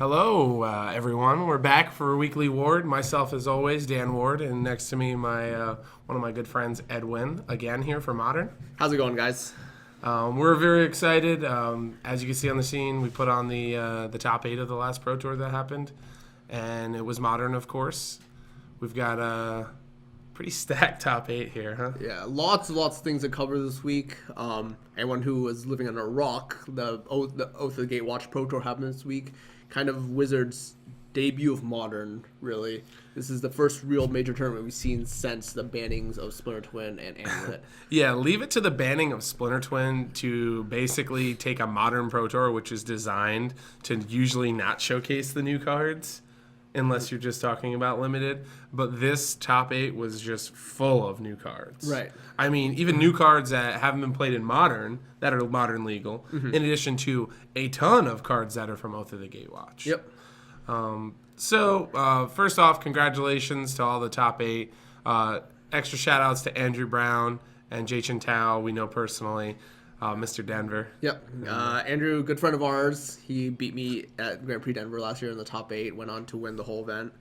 Hello, everyone. We're back for Weekly Ward. Myself, as always, Dan Ward, and next to me, one of my good friends, Edwin, again here for Modern. How's it going, guys? We're very excited. As you can see on the scene, we put on the top 8 of the last Pro Tour that happened, and it was Modern, of course. We've got a pretty stacked top 8 here, huh? Yeah, lots of things to cover this week. Anyone who was living on a rock, the Oath of the Gatewatch Pro Tour happened this week. Kind of Wizards' debut of Modern, really. This is the first real major tournament we've seen since the bannings of Splinter Twin and Amulet. Yeah, leave it to the banning of Splinter Twin to basically take a Modern Pro Tour, which is designed to usually not showcase the new cards, unless you're just talking about limited. But this top 8 was just full of new cards. Right. I mean, even new cards that haven't been played in Modern, that are Modern legal, in addition to a ton of cards that are from Oath of the Gatewatch. Yep. So, first off, congratulations to all the top 8. Extra shout-outs to Andrew Brown and Jay Tao, we know personally. Mr. Denver. Yep. Andrew, good friend of ours. He beat me at Grand Prix Denver last year in the top 8. Went on to win the whole event.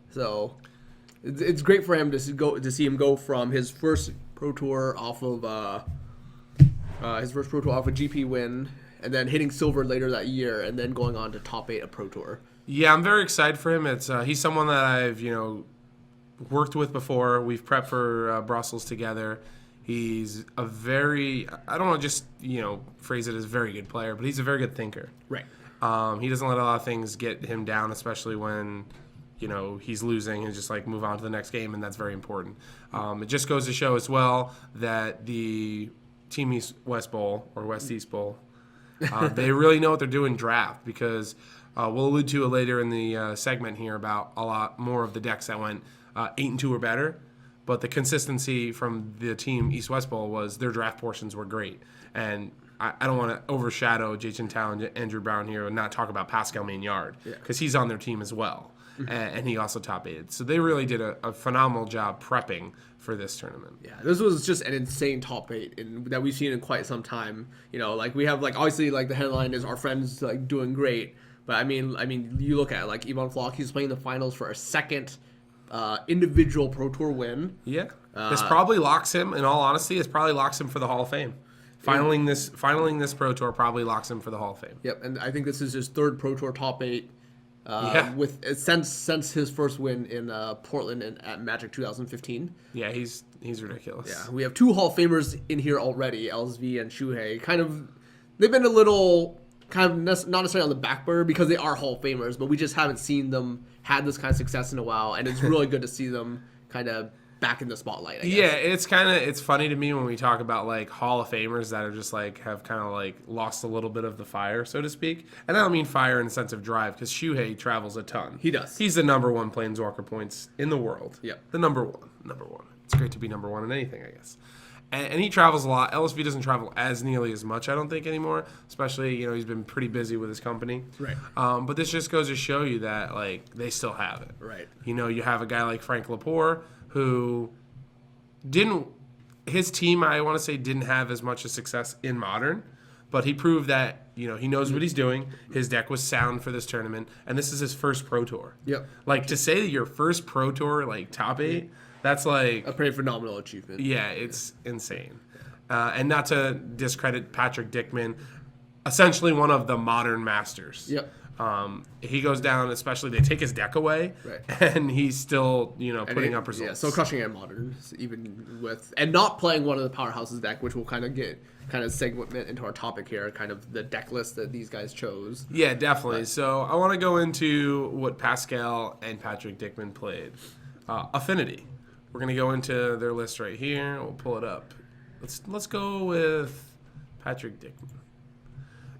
So it's great for him to see him go from his first Pro Tour off of GP win, and then hitting silver later that year, and then going on to top 8 of Pro Tour. Yeah, I'm very excited for him. It's he's someone that I've worked with before. We've prepped for Brussels together. He's a very, I don't want to just, phrase it as very good player, but he's a very good thinker. Right. He doesn't let a lot of things get him down, especially when, he's losing and just move on to the next game, and that's very important. It just goes to show as well that the Team East West Bowl, or West East Bowl, they really know what they're doing draft, because we'll allude to it later in the segment here about a lot more of the decks that went 8-2 or better. But the consistency from the team East-West Bowl was their draft portions were great. And I don't want to overshadow Jason Town and Andrew Brown here and not talk about Pascal Maynard, because he's on their team as well. And he also top 8'd. So they really did a phenomenal job prepping for this tournament. Yeah, this was just an insane top 8 that we've seen in quite some time. We have obviously the headline is our friends doing great. But I mean you look at Ivan Flock, he's playing the finals for a second individual Pro Tour win. Yeah. This probably locks him, in all honesty, for the Hall of Fame. Finalizing this Pro Tour probably locks him for the Hall of Fame. Yep, and I think this is his third Pro Tour top 8 with since his first win in Portland at Magic 2015. Yeah, he's ridiculous. Yeah, we have 2 Hall of Famers in here already, LSV and Shuhei. They've been a little not necessarily on the back burner because they are Hall of Famers, but we just haven't seen them had this kind of success in a while, and it's really good to see them kind of back in the spotlight, I guess. Yeah, it's funny to me when we talk about Hall of Famers that are just have kind of lost a little bit of the fire, so to speak. And I don't mean fire in the sense of drive, because Shuhei travels a ton. He does. He's the number 1 Planeswalker points in the world. Yep. The number one. It's great to be number 1 in anything, I guess. And he travels a lot. LSV doesn't travel as nearly as much, I don't think, anymore. Especially, he's been pretty busy with his company. Right. But this just goes to show you that, they still have it. Right. You have a guy like Frank Lepore who his team, I want to say, didn't have as much of success in Modern. But he proved that, he knows what he's doing. His deck was sound for this tournament. And this is his first Pro Tour. Yep. To say that your first Pro Tour, top 8... That's a pretty phenomenal achievement. Yeah, it's insane. And not to discredit Patrick Dickman, essentially one of the modern masters. Yep. He goes down, especially they take his deck away, right, and he's still, putting up results. Yeah, so crushing it at Modern, even with, and not playing one of the powerhouses deck, which will kind of segment into our topic here, kind of the deck list that these guys chose. Yeah, definitely. So I want to go into what Pascal and Patrick Dickman played. Affinity. We're going to go into their list right here. We'll pull it up. Let's go with Patrick Dickman.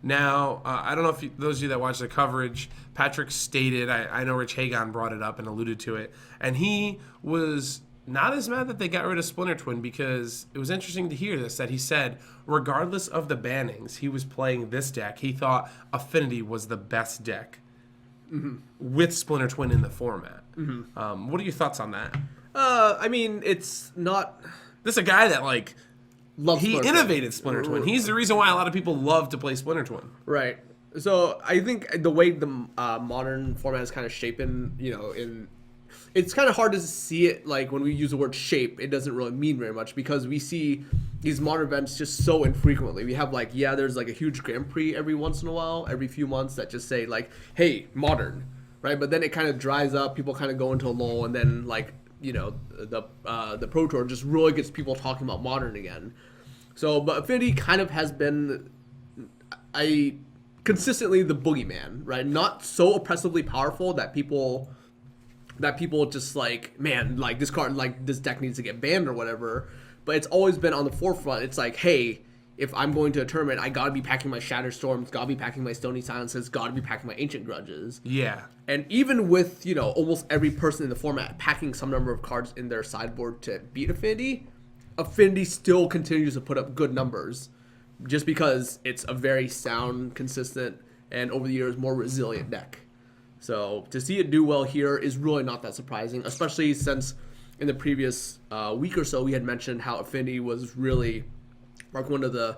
Now, I don't know if those of you that watch the coverage, Patrick stated, I know Rich Hagon brought it up and alluded to it, and he was not as mad that they got rid of Splinter Twin, because it was interesting to hear this, that he said, regardless of the bannings, he was playing this deck. He thought Affinity was the best deck with Splinter Twin in the format. What are your thoughts on that? It's not... This is a guy that, loves he Splinter innovated Splinter Twin. He's the reason why a lot of people love to play Splinter Twin. Right. So I think the way the modern format is kind of shaping, it's kind of hard to see it. Like when we use the word shape, it doesn't really mean very much because we see these modern events just so infrequently. We have there's like a huge Grand Prix every once in a while, every few months that just say like, hey, modern, right? But then it kind of dries up. People kind of go into a lull, and then the Pro Tour just really gets people talking about modern again. So, but Affinity kind of has been consistently the boogeyman, right? Not so oppressively powerful that people just like, man, like this card, like this deck needs to get banned or whatever. But it's always been on the forefront. It's like, hey, if I'm going to a tournament, I gotta be packing my Shatterstorms, gotta be packing my Stony Silences, gotta be packing my Ancient Grudges. Yeah. And even with, almost every person in the format packing some number of cards in their sideboard to beat Affinity, Affinity still continues to put up good numbers just because it's a very sound, consistent, and over the years more resilient deck. So to see it do well here is really not that surprising, especially since in the previous week or so we had mentioned how Affinity was really like one of the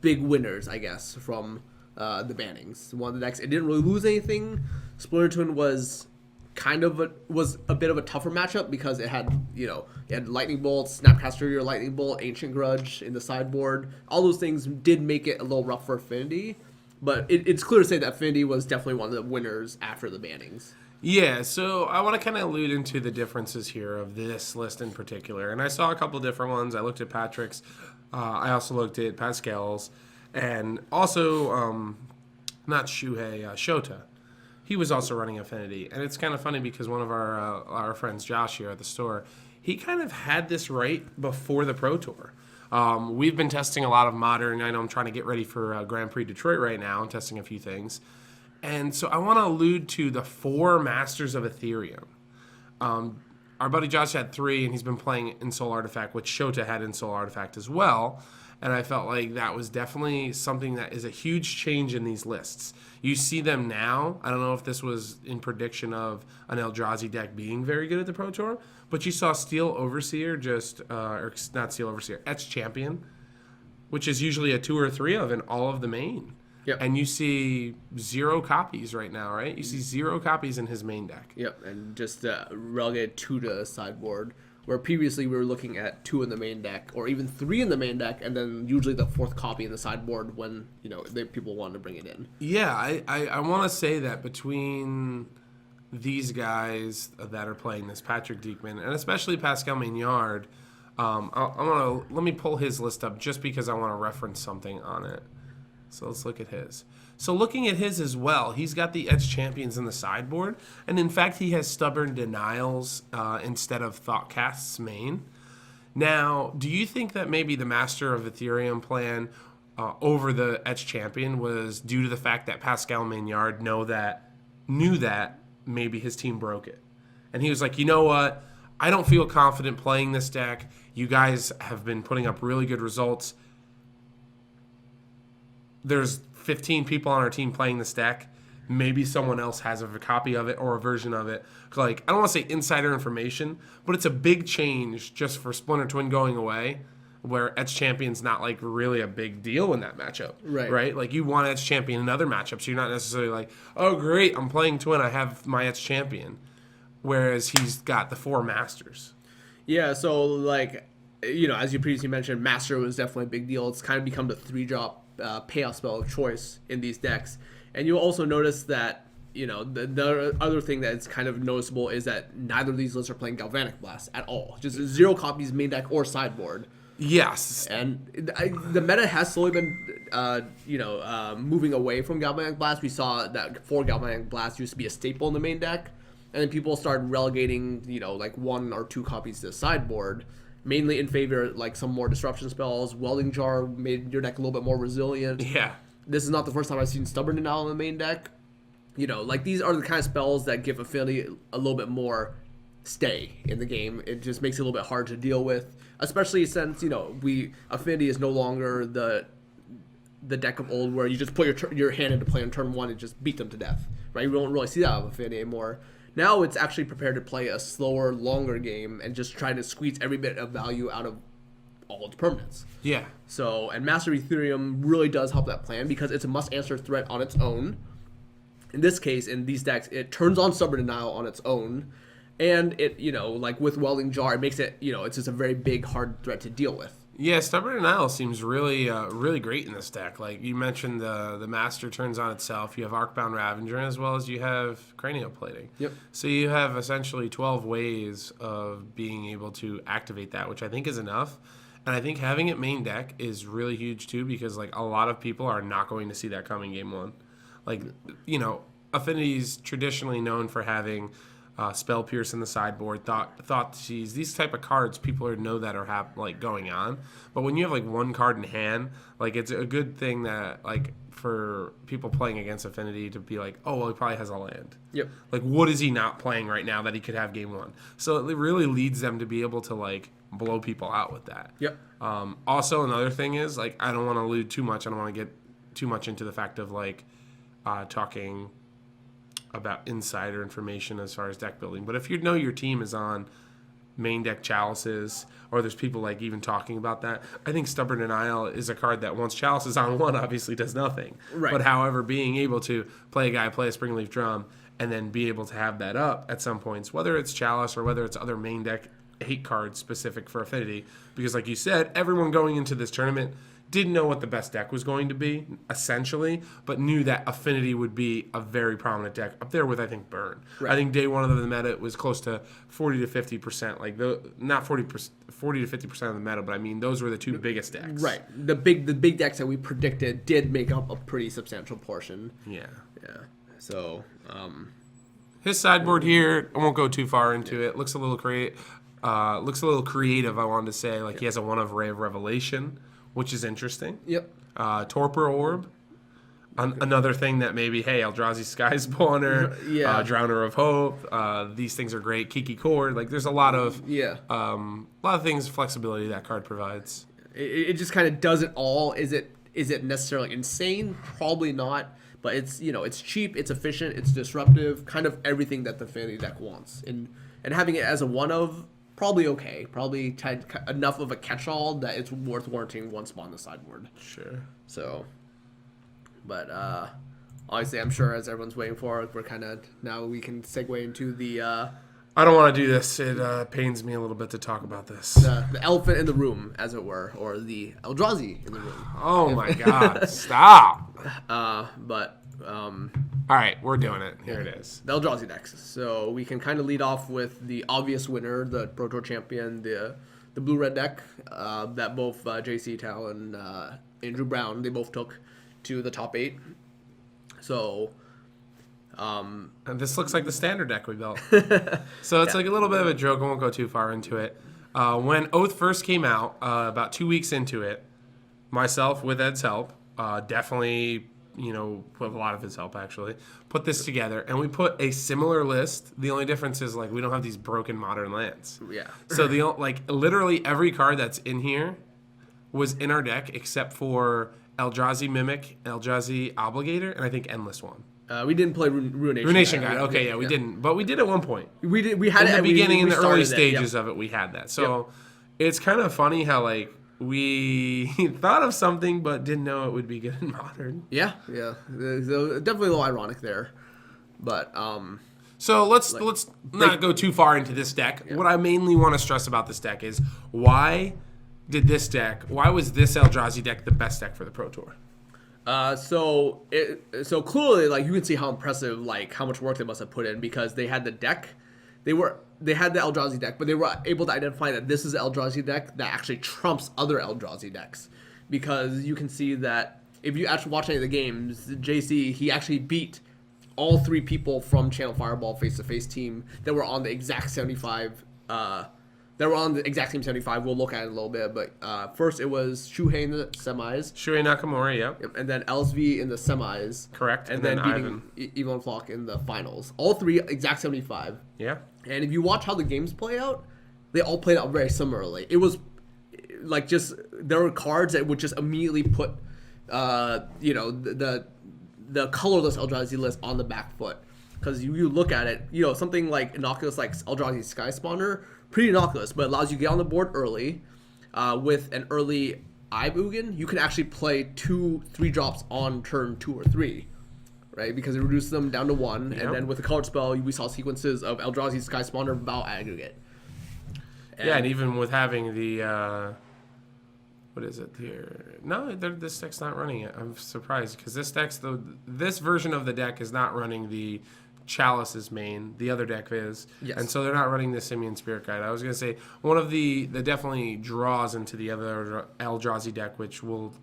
big winners, I guess, from the bannings. One of the decks, it didn't really lose anything. Splinter Twin was was a bit of a tougher matchup because it had Lightning Bolt, Snapcaster your Lightning Bolt, Ancient Grudge in the sideboard. All those things did make it a little rough for Affinity, but it's clear to say that Affinity was definitely one of the winners after the bannings. Yeah, so I want to kind of allude into the differences here of this list in particular. And I saw a couple different ones. I looked at Patrick's. I also looked at Pascal's. And also, not Shuhei, Shota. He was also running Affinity. And it's kind of funny because one of our friends, Josh, here at the store, he kind of had this right before the Pro Tour. We've been testing a lot of modern. I know I'm trying to get ready for Grand Prix Detroit right now. I'm testing a few things. And so I want to allude to the 4 Masters of Ethereum. Our buddy Josh had 3, and he's been playing in Soul Artifact, which Shota had in Soul Artifact as well. And I felt like that was definitely something that is a huge change in these lists. You see them now. I don't know if this was in prediction of an Eldrazi deck being very good at the Pro Tour, but you saw Steel Overseer or not Steel Overseer, Etched Champion, which is usually a 2 or 3 of in all of the main. Yep. And you see 0 copies right now, right? You see 0 copies in his main deck. Yep, and just relegated 2 to the sideboard, where previously we were looking at 2 in the main deck, or even 3 in the main deck, and then usually the 4th copy in the sideboard when people wanted to bring it in. Yeah, I want to say that between these guys that are playing this, Patrick Diekman, and especially Pascal Mignard, let me pull his list up just because I want to reference something on it. So let's look at his. So looking at his as well, he's got the Etched Champions in the sideboard. And in fact, he has Stubborn Denials instead of Thoughtcast's main. Now, do you think that maybe the Master of Ethereum plan over the Etched Champion was due to the fact that Pascal Mignard knew that maybe his team broke it? And he was like, you know what? I don't feel confident playing this deck. You guys have been putting up really good results. There's 15 people on our team playing this deck. Maybe someone else has a copy of it or a version of it. Like, I don't want to say insider information, but it's a big change just for Splinter Twin going away, where Etched Champion's not like really a big deal in that matchup. Right? Like, you want Etched Champion in other matchups. So you're not necessarily like, oh, great, I'm playing Twin, I have my Etched Champion. Whereas he's got the 4 Masters. Yeah, so as you previously mentioned, Master was definitely a big deal. It's kind of become the 3-drop payoff spell of choice in these decks. And you'll also notice that, the other thing that's kind of noticeable is that neither of these lists are playing Galvanic Blast at all. Just 0 copies main deck or sideboard. Yes. And the meta has slowly been, moving away from Galvanic Blast. We saw that 4 Galvanic Blast used to be a staple in the main deck. And then people started relegating, 1 or 2 copies to the sideboard. Mainly in favor of some more disruption spells. Welding Jar made your deck a little bit more resilient. Yeah. This is not the first time I've seen Stubborn Denial in the main deck. These are the kind of spells that give Affinity a little bit more stay in the game. It just makes it a little bit hard to deal with, especially since Affinity is no longer the deck of old where you just put your hand into play on turn 1 and just beat them to death. Right? We don't really see that out of Affinity anymore. Now it's actually prepared to play a slower, longer game and just try to squeeze every bit of value out of all its permanents. Yeah. So, and Master Ethereum really does help that plan because it's a must-answer threat on its own. In this case, in these decks, it turns on Stubborn Denial on its own, and it, like with Welding Jar, it makes it, it's just a very big, hard threat to deal with. Yeah, Stubborn Denial seems really, really great in this deck. Like you mentioned, the Master turns on itself. You have Arcbound Ravager as well as you have Cranioplating. Yep. So you have essentially 12 ways of being able to activate that, which I think is enough. And I think having it main deck is really huge too, because like a lot of people are not going to see that coming game one. Like, Affinity's traditionally known for having Spell Pierce in the sideboard, Thoughtseize, these type of cards people know that are going on. But when you have like one card in hand, like it's a good thing that like for people playing against Affinity to be like, oh well, he probably has a land. Yep. Like what is he not playing right now that he could have game one? So it really leads them to be able to like blow people out with that. Yep. Also another thing is like I don't want to allude too much. I don't want to get too much into the fact of like talking about insider information as far as deck building. But if you know your team is on main deck Chalices, or there's people like even talking about that, I think Stubborn Denial is a card that once Chalice is on one, obviously does nothing. Right. But however, being able to play a guy, play a Springleaf Drum, and then be able to have that up at some points, whether it's Chalice or whether it's other main deck hate cards specific for Affinity, because like you said, everyone going into this tournament didn't know what the best deck was going to be, essentially, but knew that Affinity would be a very prominent deck up there with, I think, Burn. Right. I think day one of the meta was close to 40 to 50%. Like, not 40 to 50% of the meta, but I mean, those were the two biggest decks. Right. The big decks that we predicted did make up a pretty substantial portion. Yeah. Yeah. So, his sideboard here, I won't go too far into it. Looks a little creative, I wanted to say. Like, he has a one of Ray of Revelation, which is interesting. Yep. Torpor Orb. Another thing that maybe, hey, Eldrazi Sky Spawner, Yeah. Drowner of Hope. These things are great. Kiki Cord. Like, there's a lot of things, flexibility that card provides. It just kind of does it all. Is it necessarily insane? Probably not. But it's it's cheap, it's efficient, it's disruptive, kind of everything that the Fantasy deck wants. And having it as a one of, probably okay. Probably enough of a catch-all that it's worth warranting one spot on the sideboard. Sure. So, but obviously, I'm sure as everyone's waiting for it, now we can segue into the I don't want to do this. It pains me a little bit to talk about this. the elephant in the room, as it were, or the Eldrazi in the room. Oh my God! Stop. All right, we're doing it. Here it is. The Eldrazi decks. So we can kind of lead off with the obvious winner, the Pro Tour champion, the blue-red deck that both JC Tal and Andrew Brown, they both took to the top 8. So, and this looks like the standard deck we built. So it's like a little bit of a joke. I won't go too far into it. When Oath first came out, about 2 weeks into it, myself, with Ed's help, definitely, with a lot of his help actually, put this together, and we put a similar list. The only difference is like we don't have these broken modern lands. Yeah. So literally every card that's in here was in our deck except for Eldrazi Mimic, Eldrazi Obligator, and I think Endless One. We didn't play Ruination. Ruination Guide. Okay, yeah, we didn't, but we did at one point. We did. We had in it the beginning, in the early started stages of it, we had that. So it's kind of funny how like we thought of something but didn't know it would be good in modern. Yeah. So definitely a little ironic there, but So let's not go too far into this deck. Yeah. What I mainly want to stress about this deck is why was this Eldrazi deck the best deck for the Pro Tour? So clearly, like, you can see how impressive, like, how much work they must have put in, because they had the deck, they had the Eldrazi deck, but they were able to identify that this is an Eldrazi deck that actually trumps other Eldrazi decks, because you can see that if you actually watch any of the games, JC, he actually beat all 3 people from Channel Fireball face-to-face team that were on the exact 75. Team 75. We'll look at it in a little bit, but first it was Shuhei in the semis. Shuhei Nakamura, yep. And then LSV in the semis. Correct. And then beating Ivan Flock in the finals. All 3 exact 75. Yeah. And if you watch how the games play out, they all played out very similarly. It was like just there were cards that would just immediately put the colorless Eldrazi list on the back foot. Because you look at it, something like innocuous like Eldrazi Sky Spawner, pretty innocuous, but allows you to get on the board early. with an early Ibugen, you can actually play 2-3 drops on turn 2 or 3, right? Because it reduces them down to 1, and then with the colored spell, we saw sequences of Eldrazi, Sky Spawner, Vow Aggregate. And even with having the what is it here? No, this deck's not running it. I'm surprised because this version of the deck is not running the Chalice's main. The other deck is, and so they're not running the Simian Spirit Guide. I was gonna say one of the definitely draws into the other Eldrazi deck, which we'll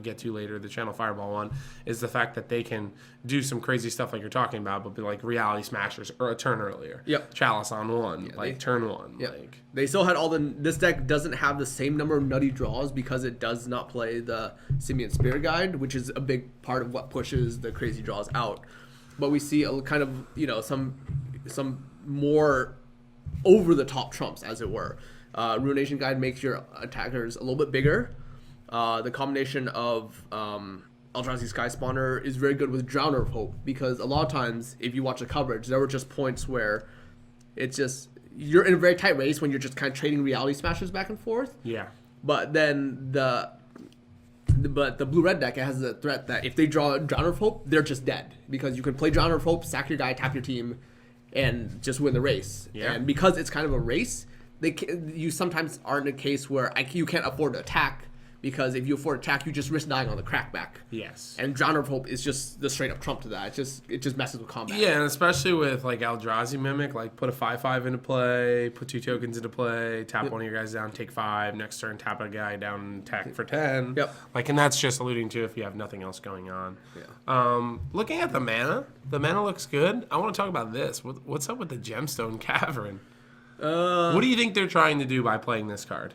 get to later, the Channel Fireball one, is the fact that they can do some crazy stuff like you're talking about, but be like Reality Smashers or a turn earlier. Yep. Chalice on 1, turn 1. Yep. Like they still had this deck doesn't have the same number of nutty draws because it does not play the Simian Spirit Guide, which is a big part of what pushes the crazy draws out. But we see a kind of some more over the top trumps, as it were. Ruination Guide makes your attackers a little bit bigger. The combination of Eldrazi Sky Spawner is very good with Drowner of Hope, because a lot of times, if you watch the coverage, there were just points where it's just you're in a very tight race when you're just kind of trading Reality Smashers back and forth. Yeah. But then the blue-red deck, it has the threat that if they draw Drowner of Hope, they're just dead, because you can play Drowner of Hope, sack your guy, tap your team, and just win the race. Yeah. And because it's kind of a race, you sometimes are in a case where you can't afford to attack. Because if you afford attack, you just risk dying on the crackback. Yes. And Drowner of Hope is just the straight up trump to that. It just messes with combat. Yeah, and especially with like Eldrazi Mimic, like put a 5/5 into play, put 2 tokens into play, tap one of your guys down, take 5, next turn tap a guy down, attack for 10. Yep. Like, and that's just alluding to if you have nothing else going on. Yeah. Looking at the mana looks good. I want to talk about this. What's up with the Gemstone Cavern? What do you think they're trying to do by playing this card?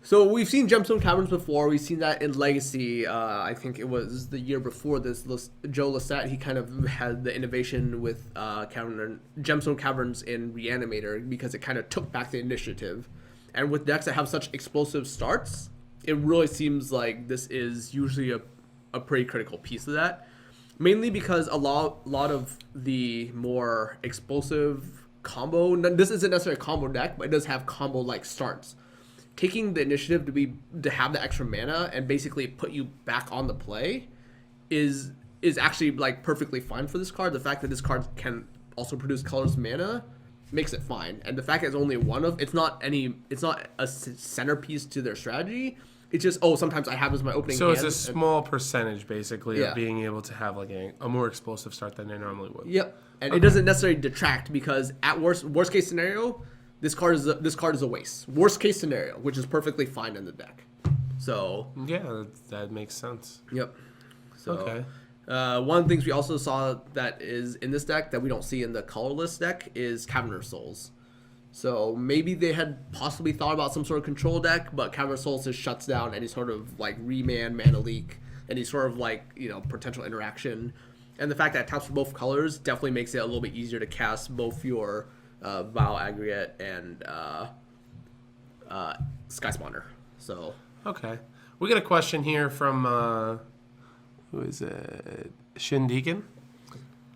So we've seen Gemstone Caverns before. We've seen that in Legacy. I think it was the year before this. Joe Lissette, he kind of had the innovation with Gemstone Caverns in Reanimator, because it kind of took back the initiative. And with decks that have such explosive starts, it really seems like this is usually a pretty critical piece of that. Mainly because a lot of the more explosive combo, this isn't necessarily a combo deck, but it does have combo-like starts. Taking the initiative to have the extra mana and basically put you back on the play is actually like perfectly fine for this card. The fact that this card can also produce colorless mana makes it fine, and the fact that it's only it's not a centerpiece to their strategy. It's just sometimes I have as my opening. So it's a small percentage basically Yeah. of being able to have like a more explosive start than they normally would. Yep, and it doesn't necessarily detract, because at worst case scenario, this card is a waste. Worst case scenario, which is perfectly fine in the deck. So yeah, that makes sense. Yep. So, okay. One of the things we also saw that is in this deck that we don't see in the colorless deck is Cavern of Souls. So maybe they had possibly thought about some sort of control deck, but Cavern of Souls just shuts down any sort of like remand, mana leak, any sort of like potential interaction. And the fact that it taps for both colors definitely makes it a little bit easier to cast both your Vow Aggregate and Sky Spawner. So Okay. We got a question here from who is it? Shin Deacon.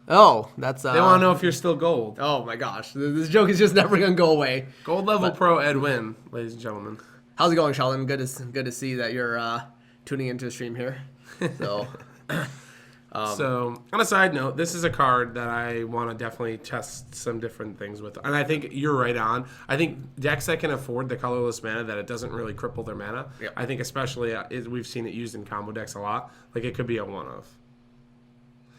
That's They want to know if you're still gold. Oh my gosh, this joke is just never gonna go away. Gold level pro Edwin, ladies and gentlemen. How's it going, Sheldon? Good to see that you're tuning into the stream here. So. So, on a side note, this is a card that I want to definitely test some different things with. And I think you're right on. I think decks that can afford the colorless mana, that it doesn't really cripple their mana. Yep. I think especially, we've seen it used in combo decks a lot. Like, it could be a one-of.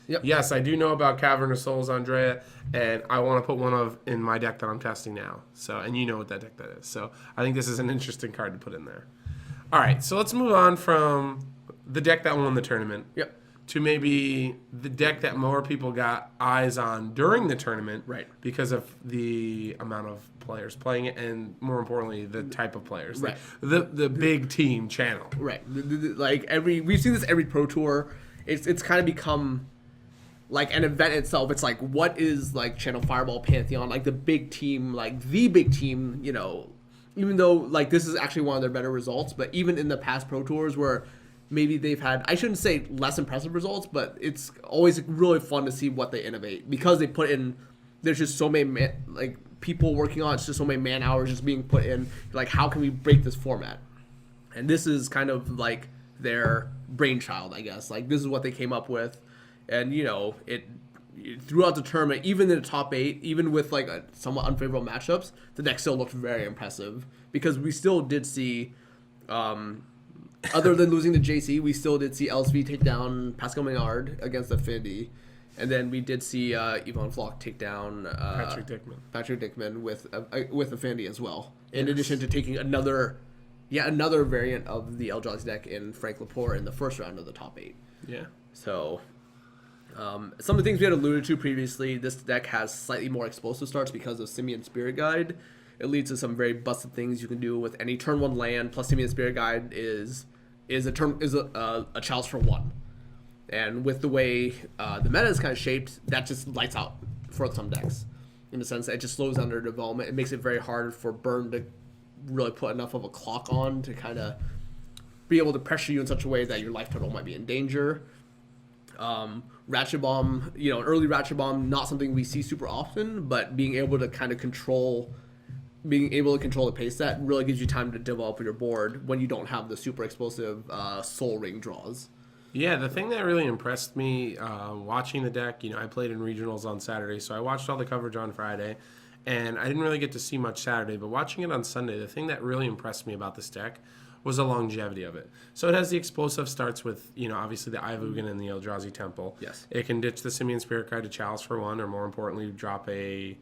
Yep. Yes, I do know about Cavern of Souls, Andrea, and I want to put one of in my deck that I'm testing now. So, and you know what that deck that is. So, I think this is an interesting card to put in there. All right, so let's move on from the deck that won the tournament. Yep. To maybe the deck that more people got eyes on during the tournament, Right. Because of the amount of players playing it, and more importantly, the type of players, Right. The big team channel, Right. Like we've seen this every Pro Tour. It's kind of become like an event itself. It's like, what is like Channel Fireball Pantheon, like the big team, even though like this is actually one of their better results, but even in the past Pro Tours where maybe they've had, I shouldn't say less impressive results, but it's always really fun to see what they innovate, because they put in, there's just so many people working on it, it's just so many man hours just being put in, like how can we break this format? And this is kind of like their brainchild, I guess. Like, this is what they came up with. And, it throughout the tournament, even in the top 8, even with like somewhat unfavorable matchups, the deck still looked very impressive because we still did see, other than losing to JC, we still did see LSV take down Pascal Menard against Affinity, and then we did see Yvonne Flock take down Patrick Dickman with Affinity as well. In addition to taking another variant of the Eldrazi deck in Frank Laporte in the first round of the top 8. Yeah. So. Some of the things we had alluded to previously, this deck has slightly more explosive starts because of Simian Spirit Guide. It leads to some very busted things you can do with any turn 1 land, plus Simian Spirit Guide is a chalice for 1. And with the way the meta is kind of shaped, that just lights out for some decks. In the sense that it just slows down their development. It makes it very hard for Burn to really put enough of a clock on to kind of be able to pressure you in such a way that your life total might be in danger. Ratchet Bomb, an early Ratchet Bomb, not something we see super often, but being able to control the pace set really gives you time to develop your board when you don't have the super explosive Soul Ring draws. Yeah, the thing that really impressed me watching the deck, I played in regionals on Saturday, so I watched all the coverage on Friday, and I didn't really get to see much Saturday, but watching it on Sunday, the thing that really impressed me about this deck was the longevity of it. So it has the explosive starts with, obviously the Eye of Ugin and the Eldrazi Temple. Yes. It can ditch the Simian Spirit Guide to Chalice for 1, or more importantly, drop a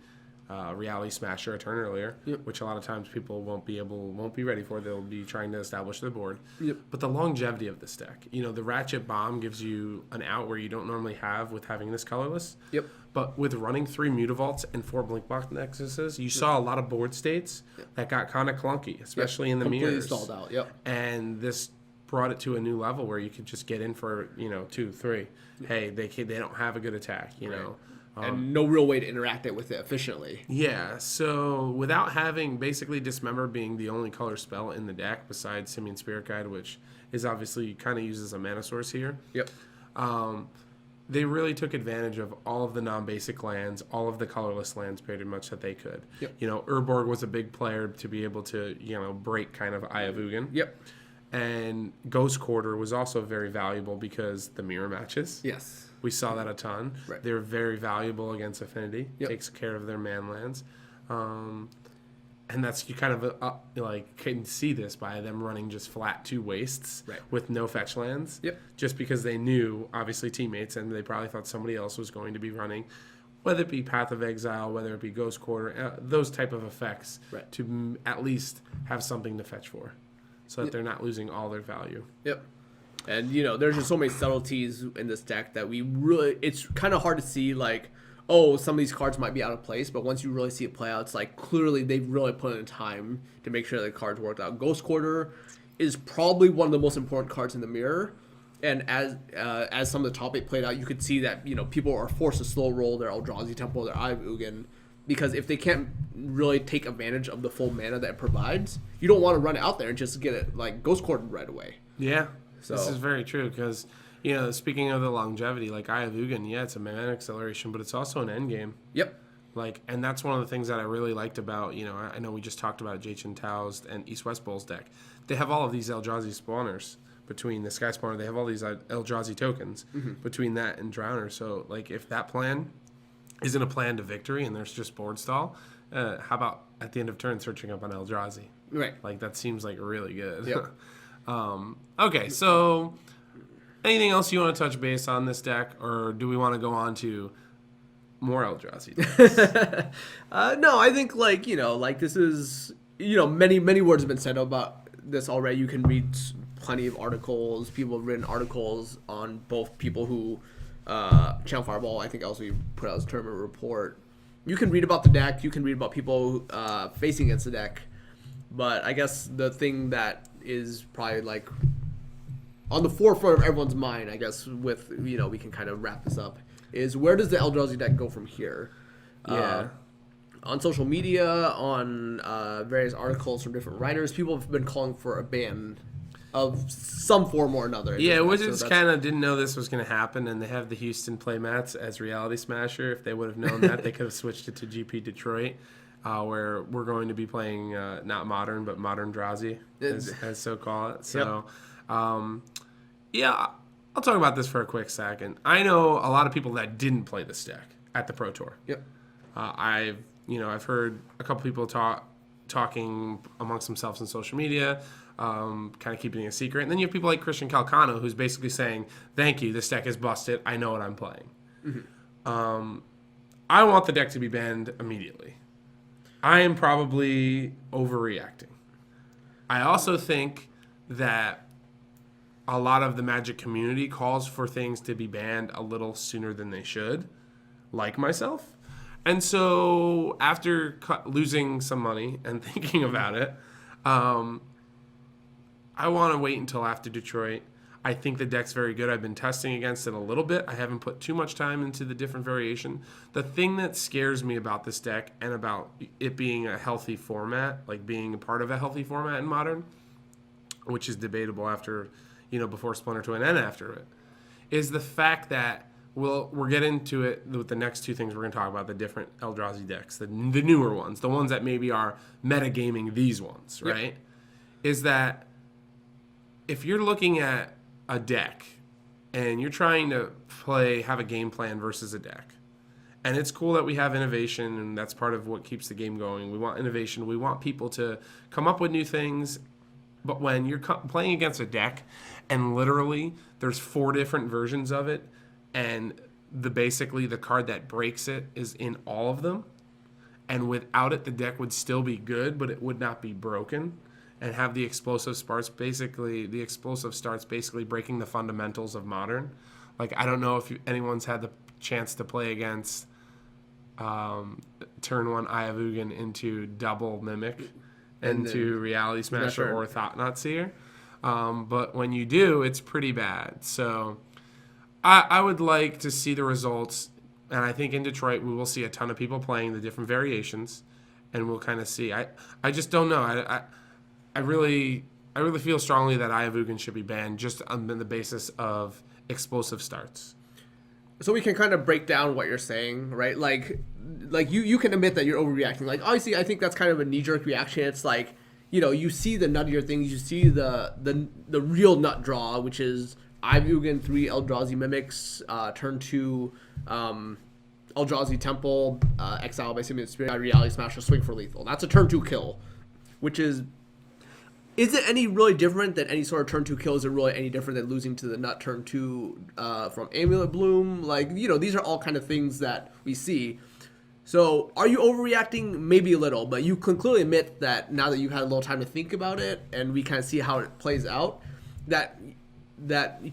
Reality Smasher a turn earlier, which a lot of times people won't be ready for. They'll be trying to establish their board. Yep. But the longevity of this deck, the Ratchet Bomb gives you an out where you don't normally have with having this colorless. Yep. But with running 3 Mutavaults and 4 Blinkbox Nexuses, you saw a lot of board states that got kind of clunky, especially in the mirrors. Completely stalled out, yep. And this brought it to a new level where you could just get in for, 2, 3. Hey, they don't have a good attack, know. And no real way to interact with it efficiently. Yeah, so without having basically Dismember being the only color spell in the deck besides Simian Spirit Guide, which is obviously kind of used as a mana source here. Yep. They really took advantage of all of the non-basic lands, all of the colorless lands pretty much that they could. Yep. Urborg was a big player to be able to, break kind of Eye of Ugin. Yep. And Ghost Quarter was also very valuable because the mirror matches. Yes. We saw that a ton. Right. They're very valuable against Affinity. Yep. Takes care of their man lands. And that's, you kind of can see this by them running just flat 2 wastes with no fetch lands. Yep. Just because they knew, obviously, teammates, and they probably thought somebody else was going to be running, whether it be Path of Exile, whether it be Ghost Quarter, those type of effects to at least have something to fetch for so that they're not losing all their value. Yep. And, there's just so many subtleties in this deck that it's kind of hard to see, some of these cards might be out of place, but once you really see it play out, it's clearly they've really put in time to make sure the cards worked out. Ghost Quarter is probably one of the most important cards in the mirror, and as some of the top 8 played out, you could see that, people are forced to slow roll their Eldrazi Temple, their Eye of Ugin, because if they can't really take advantage of the full mana that it provides, you don't want to run it out there and just get it, Ghost Quarter right away. Yeah. So. This is very true because, speaking of the longevity, Eye of Ugin, it's a mana acceleration, but it's also an endgame. Yep. And that's one of the things that I really liked about, I know we just talked about Jachin Tao's and East-West Bowl's deck. They have all of these Eldrazi spawners between the Sky Spawner. They have all these Eldrazi tokens between that and Drowner. So, if that plan isn't a plan to victory and there's just board stall, how about at the end of turn searching up on Eldrazi? Right. That seems really good. Yep. Okay, so anything else you want to touch base on this deck, or do we want to go on to more Eldrazi decks? No, I think this is many words have been said about this already. You can read plenty of articles. People have written articles on both people who Channel Fireball, I think, also put out his tournament report. You can read about the deck. You can read about people facing against the deck. But I guess the thing that is probably on the forefront of everyone's mind, I guess, with we can kind of wrap this up, is where does the Eldrazi deck go from here? On social media, on various articles from different writers, people have been calling for a ban of some form or another. Yeah, Wizards kind of didn't know this was going to happen, and they have the Houston playmats as Reality Smasher. If they would have known that, they could have switched it to GP Detroit. where we're going to be playing not Modern, but Modern Drazi, as so call it. So, yeah, I'll talk about this for a quick second. I know a lot of people that didn't play this deck at the Pro Tour. Yep. I've heard a couple people talking amongst themselves on social media, kind of keeping it a secret. And then you have people like Christian Calcano, who's basically saying, thank you, this deck is busted. I know what I'm playing. Mm-hmm. I want the deck to be banned immediately. I am probably overreacting. I also think that a lot of the Magic community calls for things to be banned a little sooner than they should, like myself. And so after losing some money and thinking about it, I want to wait until after Detroit. I think the deck's very good. I've been testing against it a little bit. I haven't put too much time into the different variation. The thing that scares me about this deck and about it being a healthy format, like being a part of a healthy format in Modern, which is debatable after, before Splinter Twin and after it, is the fact that we'll get into it with the next two things we're going to talk about, the different Eldrazi decks, the newer ones, the ones that maybe are metagaming these ones, right? Yep. Is that if you're looking at a deck and you're trying to have a game plan versus a deck, and it's cool that we have innovation, and that's part of what keeps the game going. We want innovation. We want people to come up with new things. But when you're playing against a deck and literally there's 4 different versions of it, and basically the card that breaks it is in all of them, and without it the deck would still be good, but it would not be broken, and have the explosive starts basically breaking the fundamentals of Modern. Like, I don't know if anyone's had the chance to play against turn 1 Ayavugan into double Mimic into Reality Smasher or Thought-Knot Seer. But when you do, it's pretty bad. So I would like to see the results, and I think in Detroit we will see a ton of people playing the different variations, and we'll kind of see. I just don't know. I really feel strongly that Ayavugan should be banned just on the basis of explosive starts. So we can kind of break down what you're saying, right? Like you can admit that you're overreacting. Like, obviously, I think that's kind of a knee-jerk reaction. It's like, you see the nuttier things. You see the real nut draw, which is Ayavugan 3 Eldrazi Mimics, turn 2 Eldrazi Temple, exile by Simian Spirit, Reality Smasher, swing for lethal. That's a turn 2 kill, which is it any really different than any sort of turn 2 kill? Is it really any different than losing to the nut turn 2 from Amulet Bloom? Like, these are all kind of things that we see. So are you overreacting? Maybe a little, but you can clearly admit that now that you've had a little time to think about it and we kind of see how it plays out, that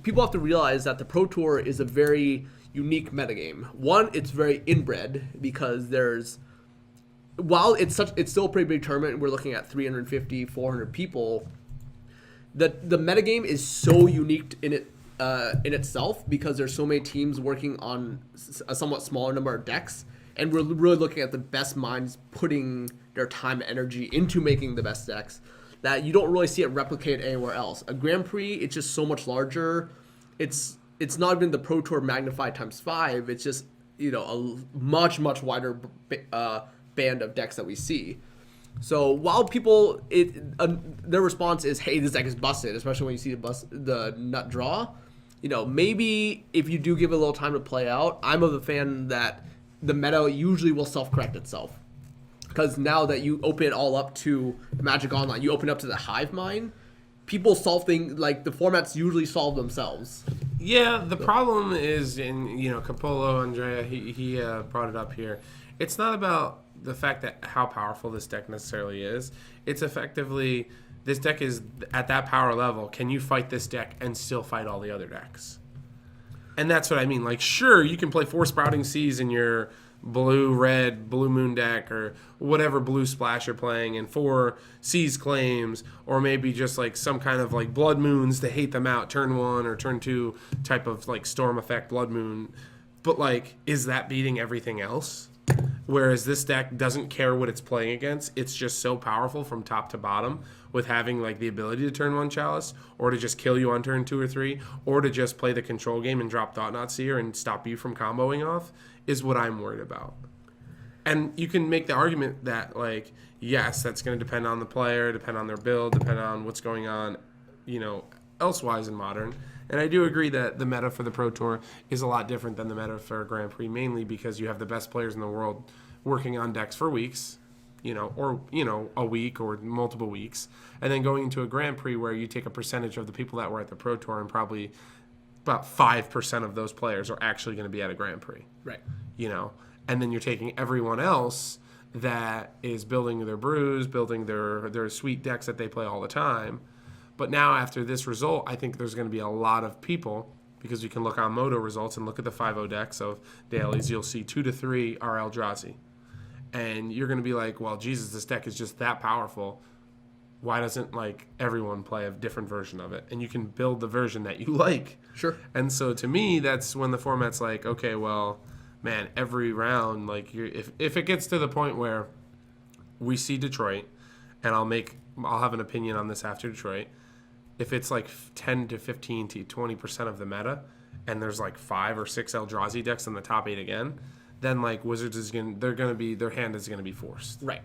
people have to realize that the Pro Tour is a very unique metagame. One, it's very inbred because while it's still a pretty big tournament, we're looking at 350, 400 people. The metagame is so unique in itself because there's so many teams working on a somewhat smaller number of decks, and we're really looking at the best minds putting their time and energy into making the best decks that you don't really see it replicated anywhere else. A Grand Prix, it's just so much larger. It's not even the Pro Tour magnified times 5. It's just a much wider band of decks that we see. So while people, their response is, hey, this deck is busted, especially when you see the nut draw, maybe if you do give it a little time to play out, I'm of the fan that the meta usually will self-correct itself. Because now that you open it all up to Magic Online, you open up to the hive mind, people solve things, like the formats usually solve themselves. Yeah, the problem is, Capolo, Andrea, he brought it up here. It's not about the fact that how powerful this deck necessarily is. It's effectively, this deck is at that power level. Can you fight this deck and still fight all the other decks? And that's what I mean. Like, sure, you can play 4 Sprouting Seas in your blue-red, blue moon deck, or whatever blue splash you're playing, and 4 Seas Claims, or maybe just like some kind of like Blood Moons to hate them out, turn 1 or turn 2 type of like Storm Effect Blood Moon. But like, is that beating everything else? Whereas this deck doesn't care what it's playing against. It's just so powerful from top to bottom with having like the ability to turn 1 Chalice, or to just kill you on turn 2 or 3, or to just play the control game and drop Thought-Knot Seer and stop you from comboing off, is what I'm worried about. And you can make the argument that, like, yes, that's going to depend on the player, depend on their build, depend on what's going on, elsewise in Modern. And I do agree that the meta for the Pro Tour is a lot different than the meta for a Grand Prix, mainly because you have the best players in the world working on decks for weeks, or a week or multiple weeks, and then going into a Grand Prix where you take a percentage of the people that were at the Pro Tour, and probably about 5% of those players are actually going to be at a Grand Prix. Right. And then you're taking everyone else that is building their brews, building their sweet decks that they play all the time. But now after this result, I think there's going to be a lot of people, because you can look on Moto results and look at the 5-0 decks of dailies, you'll see 2 to 3 are Eldrazi. And you're going to be like, well, Jesus, this deck is just that powerful. Why doesn't, everyone play a different version of it? And you can build the version that you like. Sure. And so to me, that's when the format's like, okay, well, man, every round, if it gets to the point where we see Detroit, and I'll have an opinion on this after Detroit, if it's 10 to 15 to 20% of the meta, and there's 5 or 6 Eldrazi decks in the top 8 again, then Wizards their hand is gonna be forced. Right.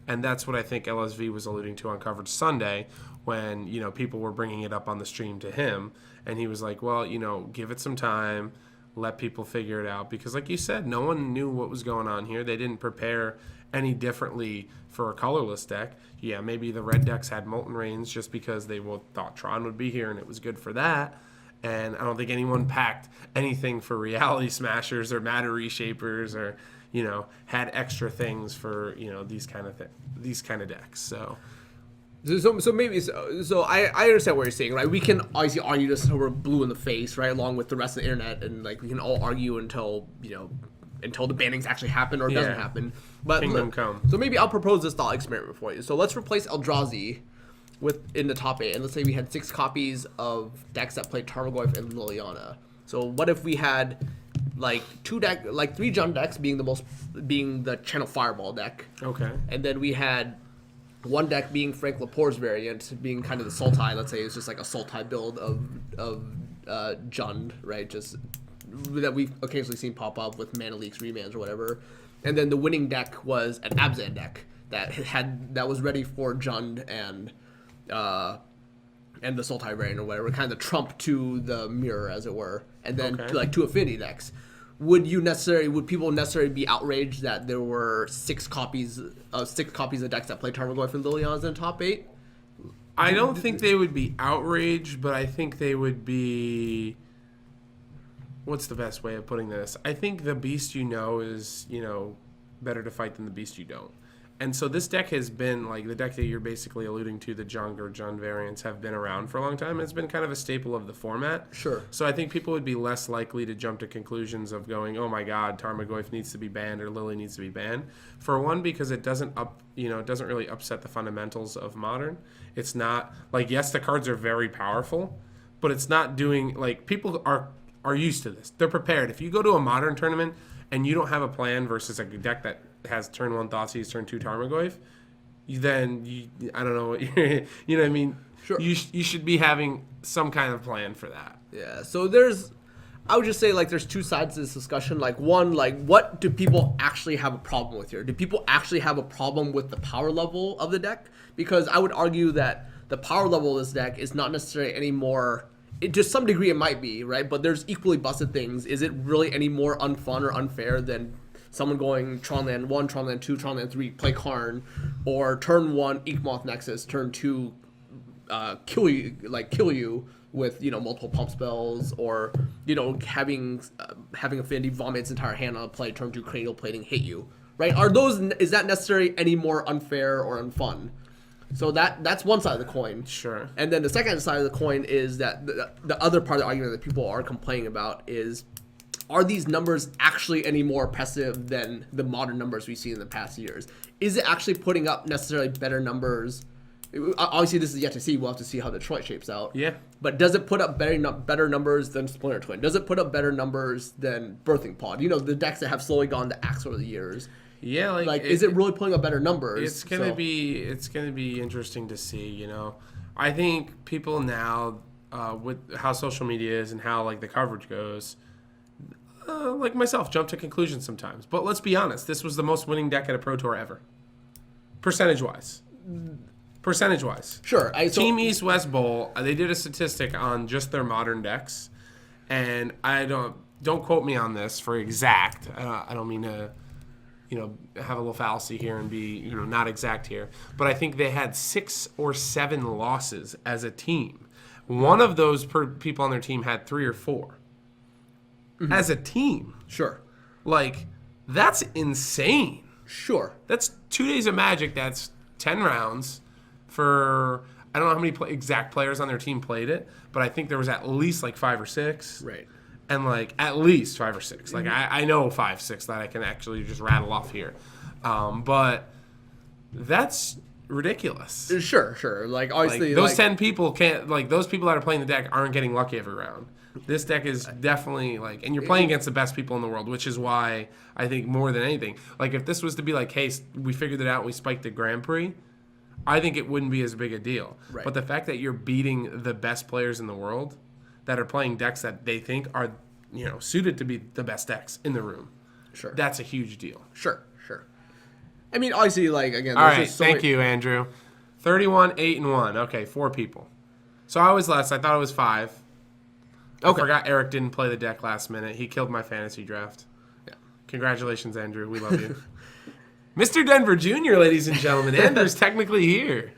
And that's what I think LSV was alluding to on Coverage Sunday, when people were bringing it up on the stream to him, and he was like, well, give it some time, let people figure it out, because like you said, no one knew what was going on here. They didn't prepare any differently for a colorless deck. Yeah, maybe the red decks had Molten Rains just because they thought Tron would be here and it was good for that. And I don't think anyone packed anything for Reality Smashers or Matter Reshapers, or had extra things for these kind of decks. So I understand what you're saying, right? We can obviously argue this until we're blue in the face, right? Along with the rest of the internet, and we can all argue until until the bannings actually happen or doesn't happen. But Kingdom Come. So maybe I'll propose this thought experiment for you. So let's replace Eldrazi in the top 8, and let's say we had 6 copies of decks that play Tarmogoyf and Liliana. So what if we had 3 Jund decks being the Channel Fireball deck. Okay. And then we had one deck being Frank Laporte's variant, being kind of the Sultai. Let's say it's just a Sultai build of Jund, right? Just that we've occasionally seen pop up with Mana Leaks, Remands, or whatever. And then the winning deck was an Abzan deck that was ready for Jund and the Sultai variant or whatever, kind of the trump to the mirror, as it were. And then 2 affinity decks. Would people necessarily be outraged that there were 6 copies of decks that play Tarmogoyf and Liliana's in the top 8? I don't think they would be outraged, but I think they would be... What's the best way of putting this? I think the beast is, better to fight than the beast you don't. And so this deck has been, the deck that you're basically alluding to, the Jung or Jund variants, have been around for a long time. It's been kind of a staple of the format. Sure. So I think people would be less likely to jump to conclusions of going, oh my God, Tarmogoyf needs to be banned or Lily needs to be banned. For one, because it doesn't really upset the fundamentals of Modern. It's not, yes, the cards are very powerful, but it's not doing, people are used to this. They're prepared. If you go to a Modern tournament and you don't have a plan versus a deck that has turn 1 Thoughtseize, turn 2 Tarmogoyf, then I don't know, you know what I mean? Sure. You should be having some kind of plan for that. Yeah. So I would just say there's 2 sides to this discussion. One, what do people actually have a problem with here? Do people actually have a problem with the power level of the deck? Because I would argue that the power level of this deck is not necessarily any more. To some degree, it might be, right? But there's equally busted things. Is it really any more unfun or unfair than someone going Tronland 1, Tronland 2, Tronland 3, play Karn, or turn 1 Inkmoth Nexus, turn 2 kill you with multiple pump spells, or having Affinity vomit its entire hand on a play, turn 2 Cranial Plating, hit you, right? Is that necessarily any more unfair or unfun? So that's one side of the coin. Sure. And then the second side of the coin is that the other part of the argument that people are complaining about is, are these numbers actually any more oppressive than the Modern numbers we've seen in the past years? Is it actually putting up necessarily better numbers? Obviously, this is yet to see. We'll have to see how Detroit shapes out. Yeah. But does it put up better numbers than Splinter Twin? Does it put up better numbers than Birthing Pod? The decks that have slowly gone to Axe over the years. Yeah, is it really putting up better numbers? It's gonna be interesting to see. I think people now, with how social media is and how the coverage goes, like myself, jump to conclusions sometimes. But let's be honest, this was the most winning deck at a Pro Tour ever. Percentage-wise. Sure. Team East-West Bowl, they did a statistic on just their modern decks. And I don't quote me on this for exact. I don't mean to, have a little fallacy here and be, not exact here. But I think they had 6 or 7 losses as a team. One of those people on their team had 3 or 4. Mm-hmm. As a team. Sure. Like, that's insane. Sure. That's 2 days of Magic. That's 10 rounds for, I don't know how many exact players on their team played it, but I think there was at least like 5 or 6. Right. And like at least 5 or 6. Like I know 5, 6 that I can actually just rattle off here. But that's ridiculous. Sure. Like obviously, those 10 people can't. Like those people that are playing the deck aren't getting lucky every round. This deck is definitely like, and you're playing against the best people in the world, which is why I think more than anything, like if this was to be like, hey, we figured it out, we spiked the Grand Prix, I think it wouldn't be as big a deal. Right. But the fact that you're beating the best players in the world that are playing decks that they think are, suited to be the best decks in the room, sure, that's a huge deal. Sure. I mean, obviously, like again. All right, thank you, Andrew. 31, 8, and 1. Okay, 4 people. So I was less. I thought it was 5. Okay. I forgot Eric didn't play the deck last minute. He killed my fantasy draft. Yeah. Congratulations, Andrew. We love you. Mr. Denver Jr., ladies and gentlemen. Andrew's technically here.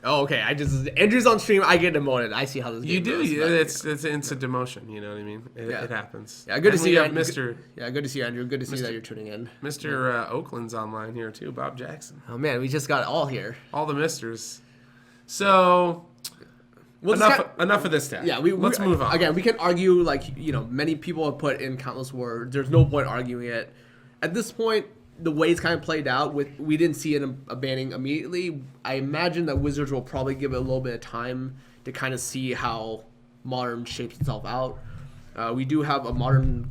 Oh, okay. Andrew's on stream. I get demoted. I see how this. You game do. goes, It's instant demotion. You know what I mean? It happens. Yeah. Good to see you, Mr. Yeah. Good to see you, Andrew. Good to see that you're tuning in. Mr. Oakland's online here too. Bob Jackson. Oh man, we just got it all here. All the misters. So. Enough of this deck. Yeah, let's move on. Again, we can argue, like, many people have put in countless words. There's no point arguing it. At this point, the way it's kind of played out, we didn't see it a banning immediately. I imagine that Wizards will probably give it a little bit of time to kind of see how Modern shapes itself out. We do have a Modern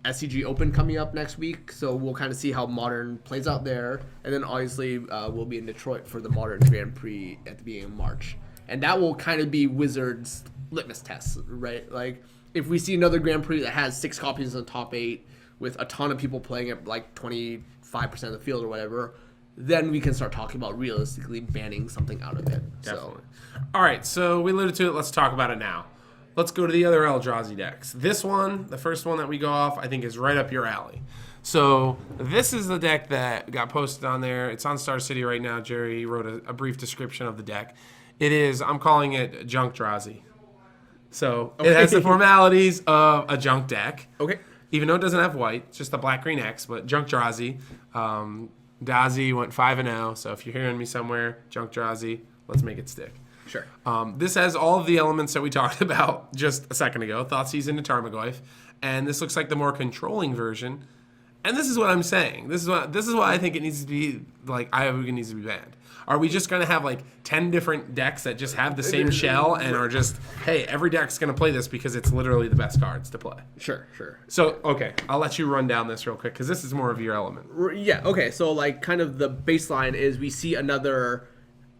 SCG Open coming up next week, so we'll kind of see how Modern plays out there. And then, obviously, we'll be in Detroit for the Modern Grand Prix at the beginning of March. And that will kind of be Wizards' litmus test, right? Like, if we see another Grand Prix that has 6 copies in the top 8 with a ton of people playing at like 25% of the field or whatever, then we can start talking about realistically banning something out of it. Definitely. So. All right, so we alluded to it. Let's talk about it now. Let's go to the other Eldrazi decks. This one, the first one that we go off, I think is right up your alley. So this is the deck that got posted on there. It's on Star City right now. Jerry wrote a brief description of the deck. It is, I'm calling it Junk Drazi. So it has the formalities of a junk deck. Okay. Even though it doesn't have white, it's just a black-green X, but Junk Drazi. Dazi went 5-0, so if you're hearing me somewhere, Junk Drazi, let's make it stick. Sure. This has all of the elements that we talked about just a second ago. Thoughtseize into Tarmogoyf. And this looks like the more controlling version. And this is what I'm saying. This is why I think it needs to be, like, Ayahuasca needs to be banned. Are we just going to have, like, 10 different decks that just have the same shell and are just, hey, every deck's going to play this because it's literally the best cards to play? Sure. So, okay, I'll let you run down this real quick because this is more of your element. Yeah, okay, so, like, kind of the baseline is we see another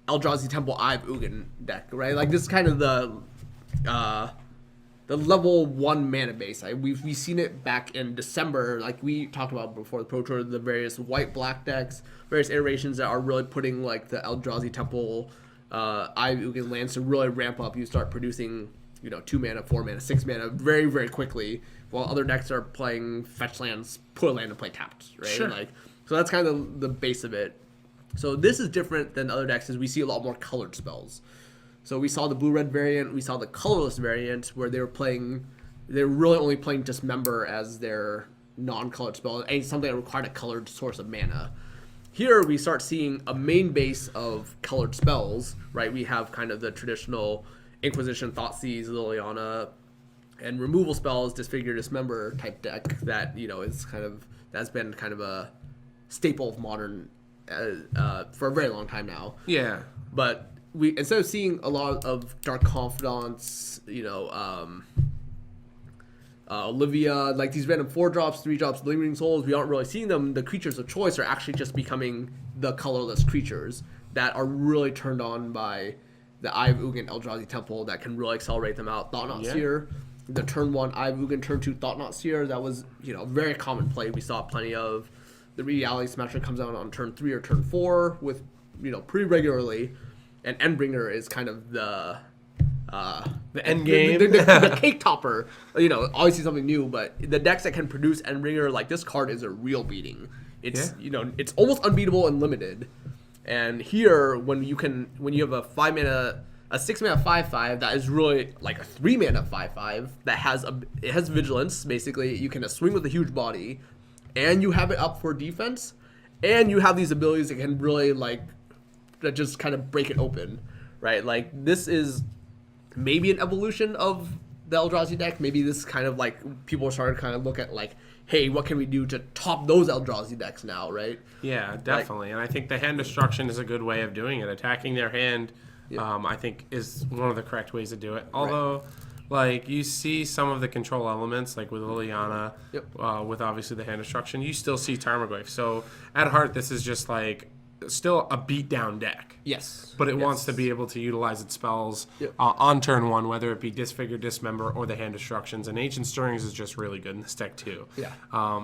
Eldrazi Temple Ugin deck, right? Like, this is kind of the level 1 mana base. We've seen it back in December, like we talked about before the Pro Tour, the various white-black decks, various iterations that are really putting like the Eldrazi Temple Ugin lands to really ramp up. You start producing, 2 mana, 4 mana, 6 mana very, very quickly, while other decks are playing fetch lands, put a land and play tapped, right? Sure. So that's kind of the base of it. So this is different than other decks, as we see a lot more colored spells. So we saw the blue-red variant, we saw the colorless variant, where they're really only playing Dismember as their non-colored spell, and something that required a colored source of mana. Here we start seeing a main base of colored spells, right? We have kind of the traditional Inquisition, Thoughtseize, Liliana, and removal spells, Disfigure, Dismember type deck that, that's been kind of a staple of Modern for a very long time now. Yeah. But we, instead of seeing a lot of Dark Confidants, Olivia, like these random 4-drops, 3-drops, Lingering Souls, we aren't really seeing them. The creatures of choice are actually just becoming the colorless creatures that are really turned on by the Eye of Ugin Eldrazi Temple that can really accelerate them out. Thought-Knot Seer, the turn 1 Ivugan, turn 2 Thought-Knot Seer. That was, very common play. We saw plenty of. The Reality Smasher comes out on turn 3 or turn 4 with, pretty regularly. And Endbringer is kind of the end game. The cake topper. Obviously something new, but the decks that can produce Endbringer, like this card is a real beating. It's, it's almost unbeatable and limited. And here, when you have a 5-mana, a 6-mana 5/5 that is really like a 3-mana 5/5 that has vigilance. Basically, you can swing with a huge body, and you have it up for defense, and you have these abilities that can really that just kind of break it open, right? Like this is maybe an evolution of the Eldrazi deck. Maybe this kind of people are starting to kind of look at hey, what can we do to top those Eldrazi decks now, right? Yeah, definitely. And I think the hand destruction is a good way of doing it. Attacking their hand, I think, is one of the correct ways to do it. Although, you see some of the control elements, like with Liliana, with obviously the hand destruction, you still see Tarmogoyf. So at heart, this is just still a beatdown deck. Yes. But it wants to be able to utilize its spells on turn 1, whether it be Disfigure, Dismember, or the Hand Destructions. And Ancient Stirrings is just really good in this deck, too. Yeah.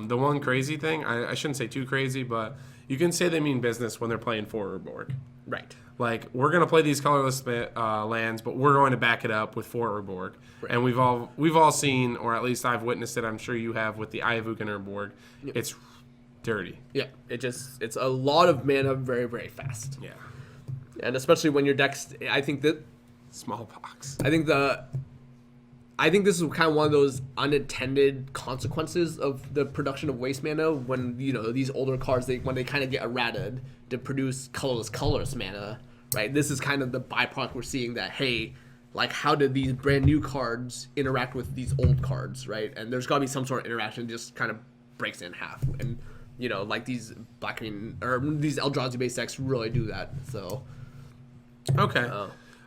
The one crazy thing, I shouldn't say too crazy, but you can say they mean business when they're playing for Urborg. Right. We're going to play these colorless lands, but we're going to back it up with for Urborg. Right. And we've all seen, or at least I've witnessed it, I'm sure you have, with the Ivugan Urborg. Yep. It's dirty. Yeah, it's a lot of mana very, very fast. Yeah. And especially when your deck's, I think that smallpox. I think this is kind of one of those unintended consequences of the production of waste mana when these older cards when they kind of get errated to produce colorless mana, right? This is kind of the byproduct we're seeing that how did these brand new cards interact with these old cards, right? And there's got to be some sort of interaction that just kind of breaks it in half. And these black green or these Eldrazi based decks really do that. So okay.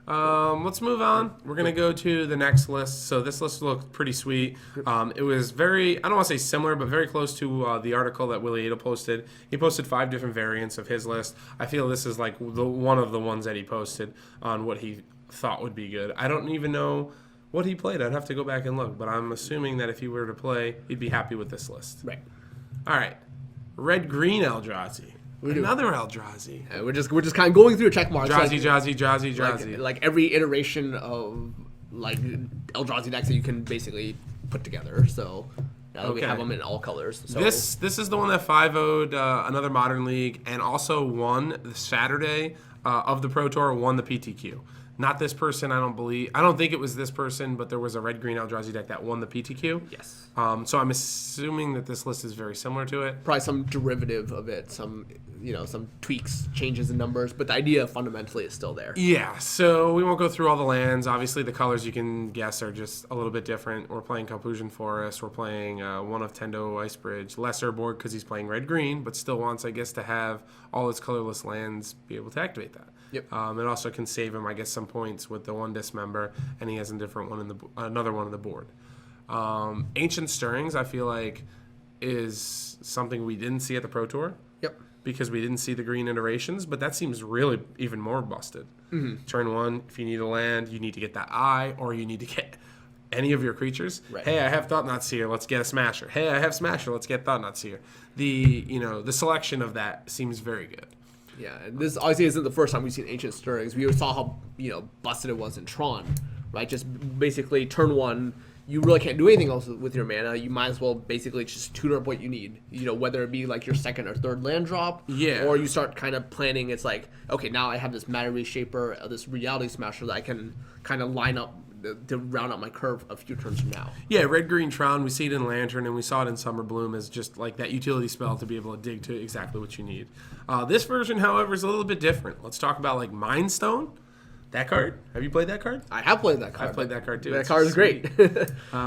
Let's move on. We're going to go to the next list. So this list looked pretty sweet. It was very, I don't want to say similar, but very close to the article that Ward Ep8 posted. He posted 5 different variants of his list. I feel this is one of the ones that he posted on what he thought would be good. I don't even know what he played. I'd have to go back and look, but I'm assuming that if he were to play, he'd be happy with this list. Right. All right. Red-green Eldrazi. Another Eldrazi. Yeah, we're just kind of going through a check mark. Drazi. Like every iteration of Eldrazi decks that you can basically put together. So now we have them in all colors. So this is the one that 5-0'd another Modern League and also won the Saturday of the Pro Tour, won the PTQ. Not this person, I don't think it was this person, but there was a red-green Eldrazi deck that won the PTQ. Yes. So I'm assuming that this list is very similar to it. Probably some derivative of it, some tweaks, changes in numbers, but the idea fundamentally is still there. Yeah, so we won't go through all the lands. Obviously, the colors you can guess are just a little bit different. We're playing Conclusion Forest. We're playing one of Tendo Icebridge. Lesser board because he's playing red-green, but still wants, I guess, to have all his colorless lands be able to activate that. Yep. It also can save him, I guess, some points with the one Dismember, and he has a different one another one on the board. Ancient Stirrings, I feel like, is something we didn't see at the Pro Tour. Yep. Because we didn't see the green iterations, but that seems really even more busted. Mm-hmm. Turn 1, if you need a land, you need to get that eye, or you need to get any of your creatures. Right. Hey, I have Thought-Knot Seer, let's get a Smasher. Hey, I have Smasher, let's get Thought-Knot Seer. The selection of that seems very good. Yeah, and this obviously isn't the first time we've seen Ancient Stirrings. We saw how busted it was in Tron, right? Just basically turn 1, you really can't do anything else with your mana. You might as well basically just tutor up what you need. Whether it be your second or third land drop, or you start kind of planning. It's okay, now I have this Matter Reshaper, this Reality Smasher that I can kind of line up to round out my curve a few turns from now. Yeah, red-green Tron, we see it in Lantern, and we saw it in Summer Bloom as just that utility spell to be able to dig to exactly what you need. This version, however, is a little bit different. Let's talk about Mind Stone. That card? Have you played that card? I have played that card. I've played that card too. That card is great.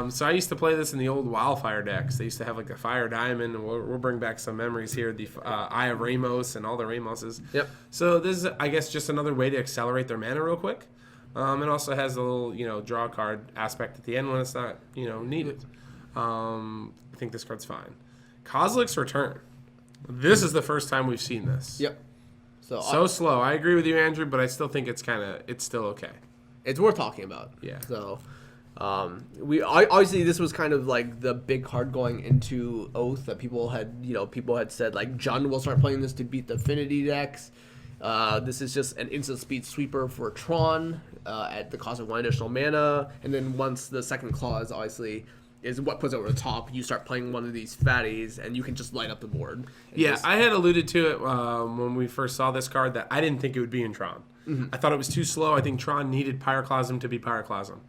So I used to play this in the old Wildfire decks. They used to have a Fire Diamond, and we'll bring back some memories here. The Eye of Ramos and all the Ramoses. Yep. So this is, I guess, just another way to accelerate their mana real quick. It also has a little, draw card aspect at the end when it's not, needed. I think this card's fine. Kozilek's Return. This is the first time we've seen this. Yep. So slow. I agree with you, Andrew, but I still think it's still okay. It's worth talking about. Yeah. So, Obviously this was kind of like the big card going into Oath that people had said like Jund will start playing this to beat the Affinity decks. This is just an instant speed sweeper for Tron at the cost of 1 additional mana, and then once the second clause obviously is what puts it over the top, you start playing one of these fatties and you can just light up the board. Yeah, I had alluded to it when we first saw this card that I didn't think it would be in Tron. I thought it was too slow. I think Tron needed Pyroclasm to be Pyroclasm.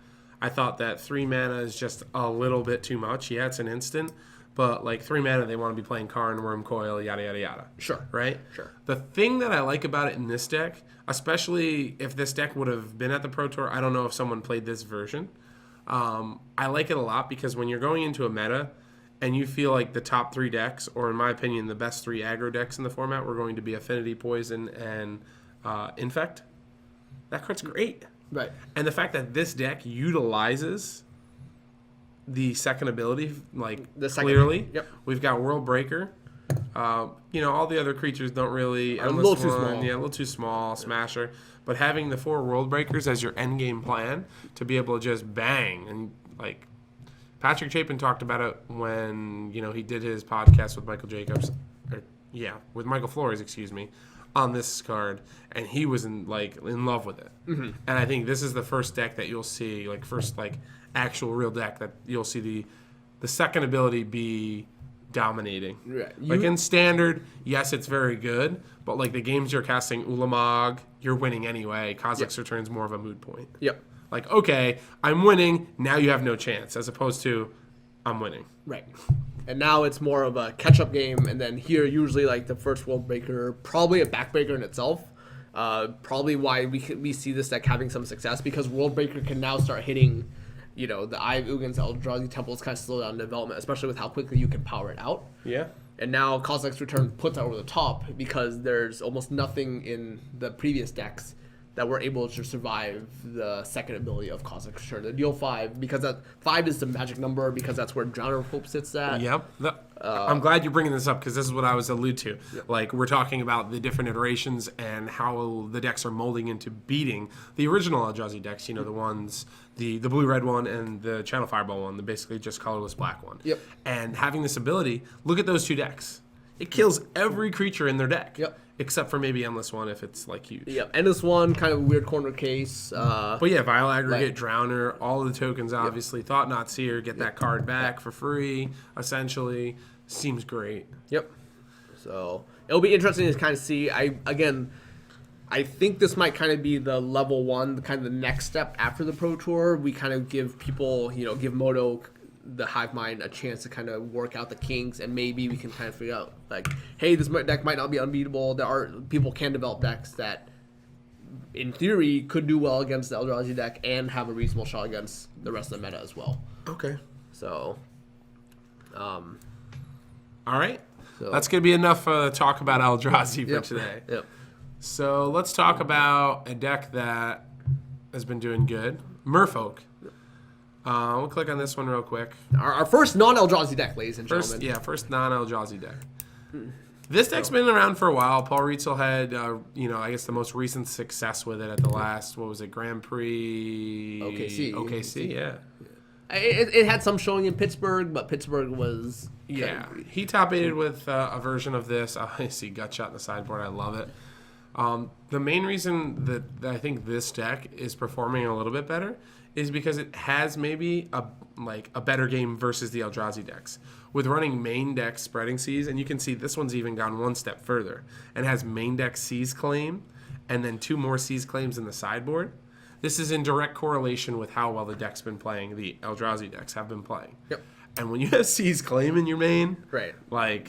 I thought that 3 mana is just a little bit too much. Yeah, it's an instant, but like 3 mana, they want to be playing Karn, Worm Coil, yada, yada, yada. Sure. Right? Sure. The thing that I like about it in this deck, especially if this deck would have been at the Pro Tour, I don't know if someone played this version. I like it a lot because when you're going into a meta and you feel like the top 3 decks, or in my opinion, the best 3 aggro decks in the format, were going to be Affinity, Poison, and Infect, that card's great. Right. And the fact that this deck utilizes the second ability, like, clearly. Yep. We've got World Breaker. All the other creatures don't really... Are a little too small. Yeah, a little too small. Smasher. But having the 4 World Breakers as your endgame plan to be able to just bang. And, like, Patrick Chapin talked about it when, he did his podcast with Michael Jacobs. With Michael Flores, on this card, and he was in love with it. Mm-hmm. And I think this is the first deck that you'll see, actual real deck that you'll see the second ability be dominating. Right. In Standard, yes, it's very good, but the games you're casting Ulamog, you're winning anyway. Kha'Zix Return's more of a moot point. Yep. Okay, I'm winning, now you have no chance, as opposed to I'm winning. Right. And now it's more of a catch-up game, and then here usually the first World Breaker, probably a backbreaker in itself. Probably why we see this deck having some success, because World Breaker can now start hitting, the Eye of Ugins, Eldrazi Temples kind of slow down development, especially with how quickly you can power it out. Yeah. And now Kha'Zix Return puts that over the top because there's almost nothing in the previous decks that were able to survive the second ability of Kha'Zix Return. The deal 5, because 5 is the magic number, because that's where Drowner of Hope sits at. Yep. I'm glad you're bringing this up, because this is what I was allude to. Yep. We're talking about the different iterations and how the decks are molding into beating the original Eldrazi decks, the ones, the blue-red one and the Channel Fireball one, the basically just colorless black one. Yep. And having this ability, look at those 2 decks. It kills every creature in their deck. Yep. Except for maybe Endless One if it's huge. Yep. Endless One, kind of a weird corner case. But yeah, Vile Aggregate, Drowner, all the tokens obviously. Yep. Thought Not Seer, get that card back for free, essentially. Seems great. Yep. So it'll be interesting to kind of see. I think this might kind of be the level 1, kind of the next step after the Pro Tour. We kind of give people, give Moto, the Hive Mind, a chance to kind of work out the kinks, and maybe we can kind of figure out hey, this deck might not be unbeatable. People can develop decks that in theory could do well against the Eldrazi deck and have a reasonable shot against the rest of the meta as well. Okay. So all right. So that's going to be enough talk about Eldrazi for today. Yep. So let's talk about a deck that has been doing good. Merfolk. We'll click on this one real quick. Our first non-Eldrazi deck, ladies and gentlemen. First non-Eldrazi deck. This deck's been around for a while. Paul Rietzel had, I guess the most recent success with it at the last, Grand Prix? OKC, yeah. It had some showing in Pittsburgh, but Pittsburgh was... Yeah, he top-aided with a version of this. I see Gutshot in the sideboard. I love it. The main reason that I think this deck is performing a little bit better is because it has maybe a better game versus the Eldrazi decks. With running main deck Spreading Seas, and you can see this one's even gone one step further, and has main deck Seas Claim, and then 2 more Seas Claims in the sideboard. This is in direct correlation with how well the deck's been playing, the Eldrazi decks have been playing. Yep. And when you have Seas Claim in your main, right,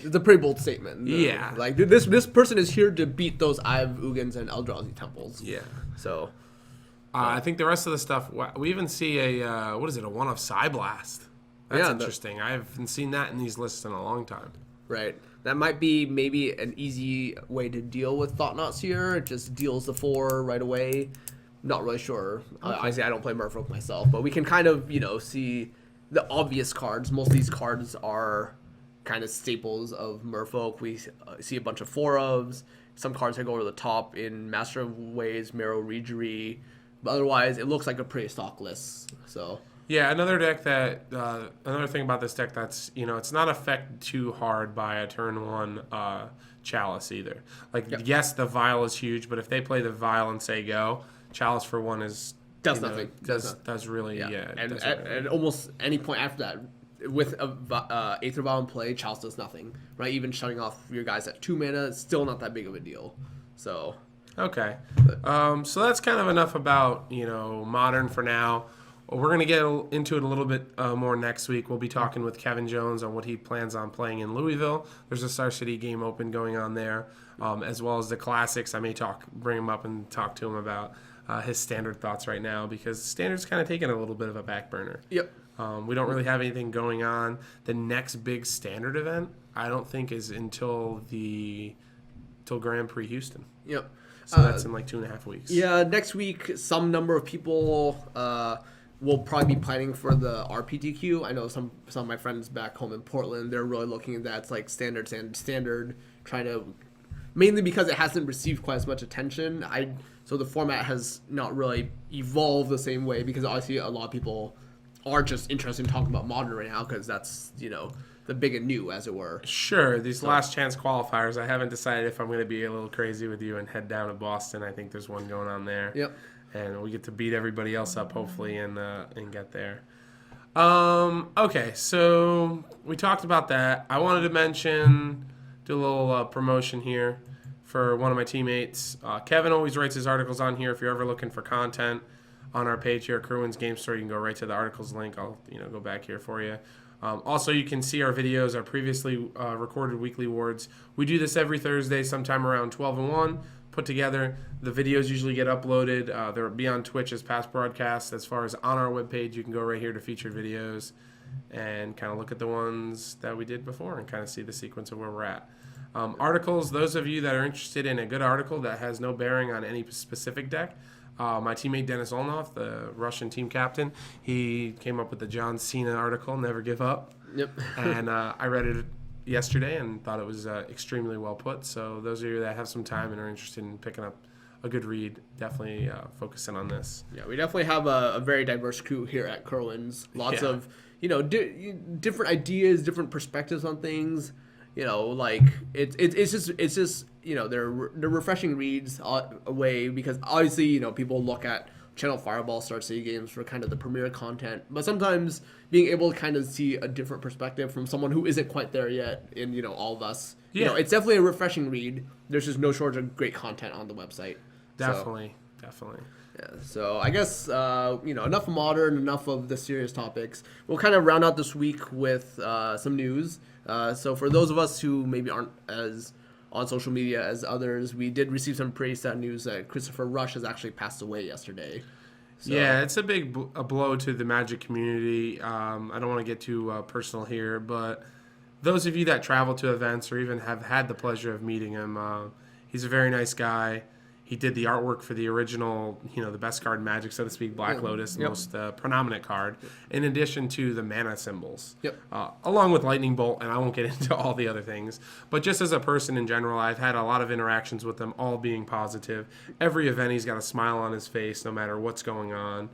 it's a pretty bold statement. Yeah. This person is here to beat those Eye of Ugins and Eldrazi Temples. Yeah. So... I think the rest of the stuff, we even see a 1-of Psyblast. That's interesting. I haven't seen that in these lists in a long time. Right. That might be maybe an easy way to deal with Thought Not Seer. It just deals the 4 right away. Not really sure. Okay. Honestly, I don't play Merfolk myself, but we can kind of, see the obvious cards. Most of these cards are kind of staples of Merfolk. We see a bunch of 4-ofs. Some cards that go over the top in Master of Ways, Marrow Regery. But otherwise, it looks like a pretty stock list. So Yeah, another deck that another thing about this deck that's it's not affected too hard by a turn one Chalice either. Like yes, the Vial is huge, but if they play the Vial and say go, Chalice for one is Does nothing. Does really and almost any point after that. With a Aether Vial in play, Chalice does nothing, right? Even shutting off your guys at 2 mana, it's still not that big of a deal. So okay, so that's kind of enough about Modern for now. We're going to get into it a little bit more next week. We'll be talking with Kevin Jones on what he plans on playing in Louisville. There's a Star City game open going on there, as well as the classics. I may bring him up and talk to him about his Standard thoughts right now, because Standard's kind of taking a little bit of a back burner. Yep. We don't really have anything going on. The next big Standard event, I don't think, is until Grand Prix Houston. Yep. So that's in like 2.5 weeks. Yeah, next week, some number of people will probably be planning for the RPTQ. I know some of my friends back home in Portland, they're really looking at that. It's like standard, trying to, mainly because it hasn't received quite as much attention. So the format has not really evolved the same way, because obviously a lot of people are just interested in talking about Modern right now, because that's, the big and new, as it were. Sure. These last chance qualifiers, I haven't decided if I'm going to be a little crazy with you and head down to Boston. I think there's one going on there. Yep. And we get to beat everybody else up, hopefully, and get there. Okay, so we talked about that. I wanted to do a little promotion here for one of my teammates. Kevin always writes his articles on here. If you're ever looking for content on our page here at Kerwin's Game Store, you can go right to the articles link. I'll go back here for you. Also, you can see our videos, our previously recorded weekly wards. We do this every Thursday, sometime around 12 and 1, put together. The videos usually get uploaded. They'll be on Twitch as past broadcasts. As far as on our webpage, you can go right here to featured videos and kind of look at the ones that we did before and kind of see the sequence of where we're at. Articles, those of you that are interested in a good article that has no bearing on any specific deck, my teammate Denis Olnov, the Russian team captain, he came up with the John Cena article, Never Give Up. Yep. And I read it yesterday and thought it was extremely well put. So those of you that have some time and are interested in picking up a good read, definitely focus in on this. Yeah, we definitely have a very diverse crew here at Kerwin's. Lots of, different ideas, different perspectives on things. Like it's just they're refreshing reads away, because obviously people look at Channel Fireball, Star City games for kind of the premier content, but sometimes being able to kind of see a different perspective from someone who isn't quite there yet in all of us, it's definitely a refreshing read. There's just no shortage of great content on the website. Definitely. Yeah, so I guess enough of Modern, enough of the serious topics. We'll kind of round out this week with some news. So for those of us who maybe aren't as on social media as others, we did receive some pretty sad news that Christopher Rush has actually passed away yesterday. So, yeah, it's a big blow to the Magic community. I don't want to get too personal here, but those of you that travel to events or even have had the pleasure of meeting him, he's a very nice guy. He did the artwork for the original, the best card in Magic, so to speak, Black Lotus, the most predominant card, in addition to the mana symbols, along with Lightning Bolt, and I won't get into all the other things. But just as a person in general, I've had a lot of interactions with him, all being positive. Every event, he's got a smile on his face, no matter what's going on.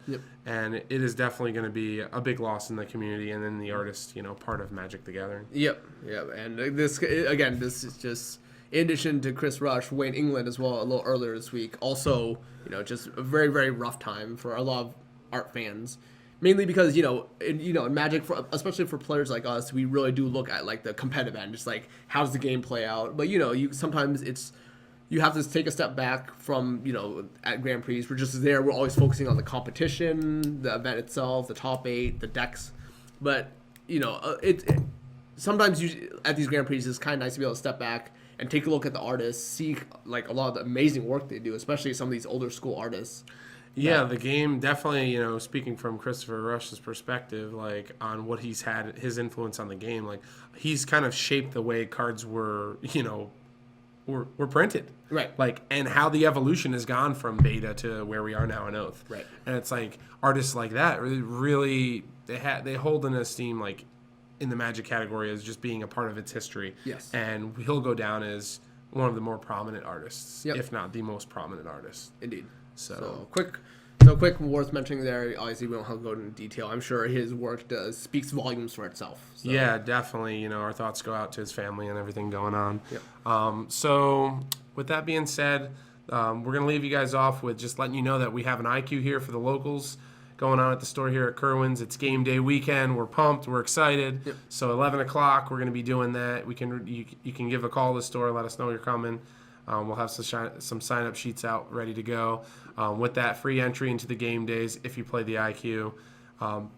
And it is definitely going to be a big loss in the community and in the artist, part of Magic the Gathering. Yep. And this is just... In addition to Chris Rush, Wayne England as well a little earlier this week. Also, just a very, very rough time for a lot of art fans. Mainly because, in Magic, especially for players like us, we really do look at like the competitive end. Just like, how does the game play out? But, sometimes you have to take a step back from, at Grand Prix. We're just there. We're always focusing on the competition, the event itself, the top 8, the decks. But, sometimes at these Grand Prix, it's kind of nice to be able to step back and take a look at the artists, see like a lot of the amazing work they do, especially some of these older school artists. Yeah, the game definitely, speaking from Christopher Rush's perspective, like on what he's had, his influence on the game, like he's kind of shaped the way cards were printed. Right. Like, and how the evolution has gone from beta to where we are now in Oath. Right. And it's like artists like that really they hold in esteem, like, in the Magic category as just being a part of its history. Yes. And he'll go down as one of the more prominent artists, if not the most prominent artist. Indeed. So So quick, worth mentioning there, obviously we don't have to go into detail. I'm sure his work speaks volumes for itself. So. Yeah, definitely. Our thoughts go out to his family and everything going on. Yep. So with that being said, we're going to leave you guys off with just letting you know that we have an IQ here for the locals going on at the store here at Kerwin's. It's game day weekend. We're pumped. We're excited. Yep. So 11 o'clock, we're going to be doing that. You can give a call to the store, let us know you're coming. We'll have some sign-up sheets out ready to go. With that, free entry into the game days if you play the IQ. On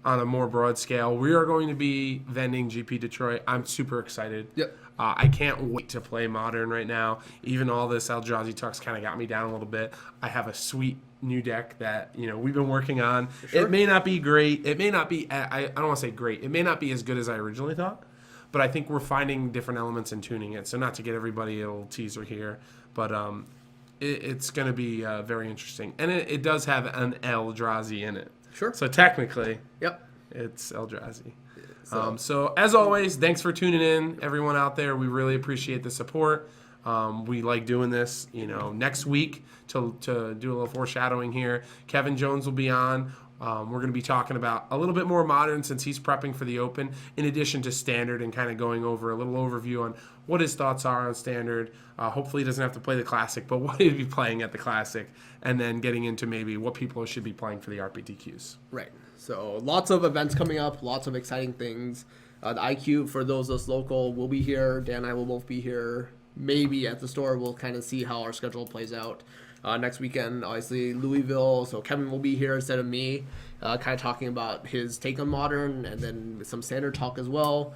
a more broad scale, we are going to be vending GP Detroit. I'm super excited. Yep. I can't wait to play Modern right now. Even all this Eldrazi talks kind of got me down a little bit. I have a sweet new deck that we've been working on. Sure. It may not be great. It may not be. I don't want to say great. It may not be as good as I originally thought. But I think we're finding different elements and tuning it. So not to get everybody a little teaser here, but it's going to be very interesting. And it does have an Eldrazi in it. Sure. So technically, Yep. it's Eldrazi. So as always, thanks for tuning in, everyone out there. We really appreciate the support. We like doing this. Next week to do a little foreshadowing here, Kevin Jones will be on. We're going to be talking about a little bit more Modern since he's prepping for the Open, in addition to Standard, and kind of going over a little overview on what his thoughts are on Standard. Hopefully he doesn't have to play the Classic, but what he'll be playing at the Classic, and then getting into maybe what people should be playing for the RPTQs. Right. So lots of events coming up, lots of exciting things. The IQ, for those of us local, will be here. Dan and I will both be here. Maybe at the store. We'll kind of see how our schedule plays out. Next weekend, obviously, Louisville. So Kevin will be here instead of me, kind of talking about his take on Modern, and then some Standard talk as well.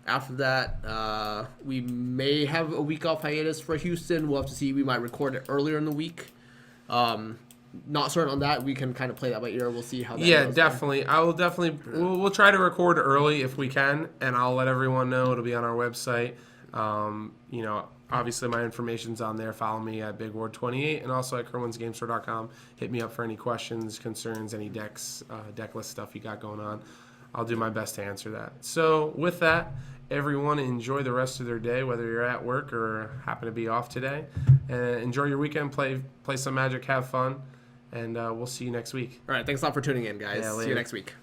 After that, we may have a week off hiatus for Houston. We'll have to see. We might record it earlier in the week. Not certain on that. We can kind of play that by ear. We'll see how that goes. Definitely. I will definitely. We'll try to record early if we can, and I'll let everyone know. It'll be on our website. Obviously my information's on there. Follow me at Big Ward 28 and also at KerwinsGameStore.com. Hit me up for any questions, concerns, any decks, deck list stuff you got going on. I'll do my best to answer that. So with that, everyone enjoy the rest of their day, whether you're at work or happen to be off today. Enjoy your weekend. Play some Magic. Have fun. And we'll see you next week. All right. Thanks a lot for tuning in, guys. Yeah, See you next week.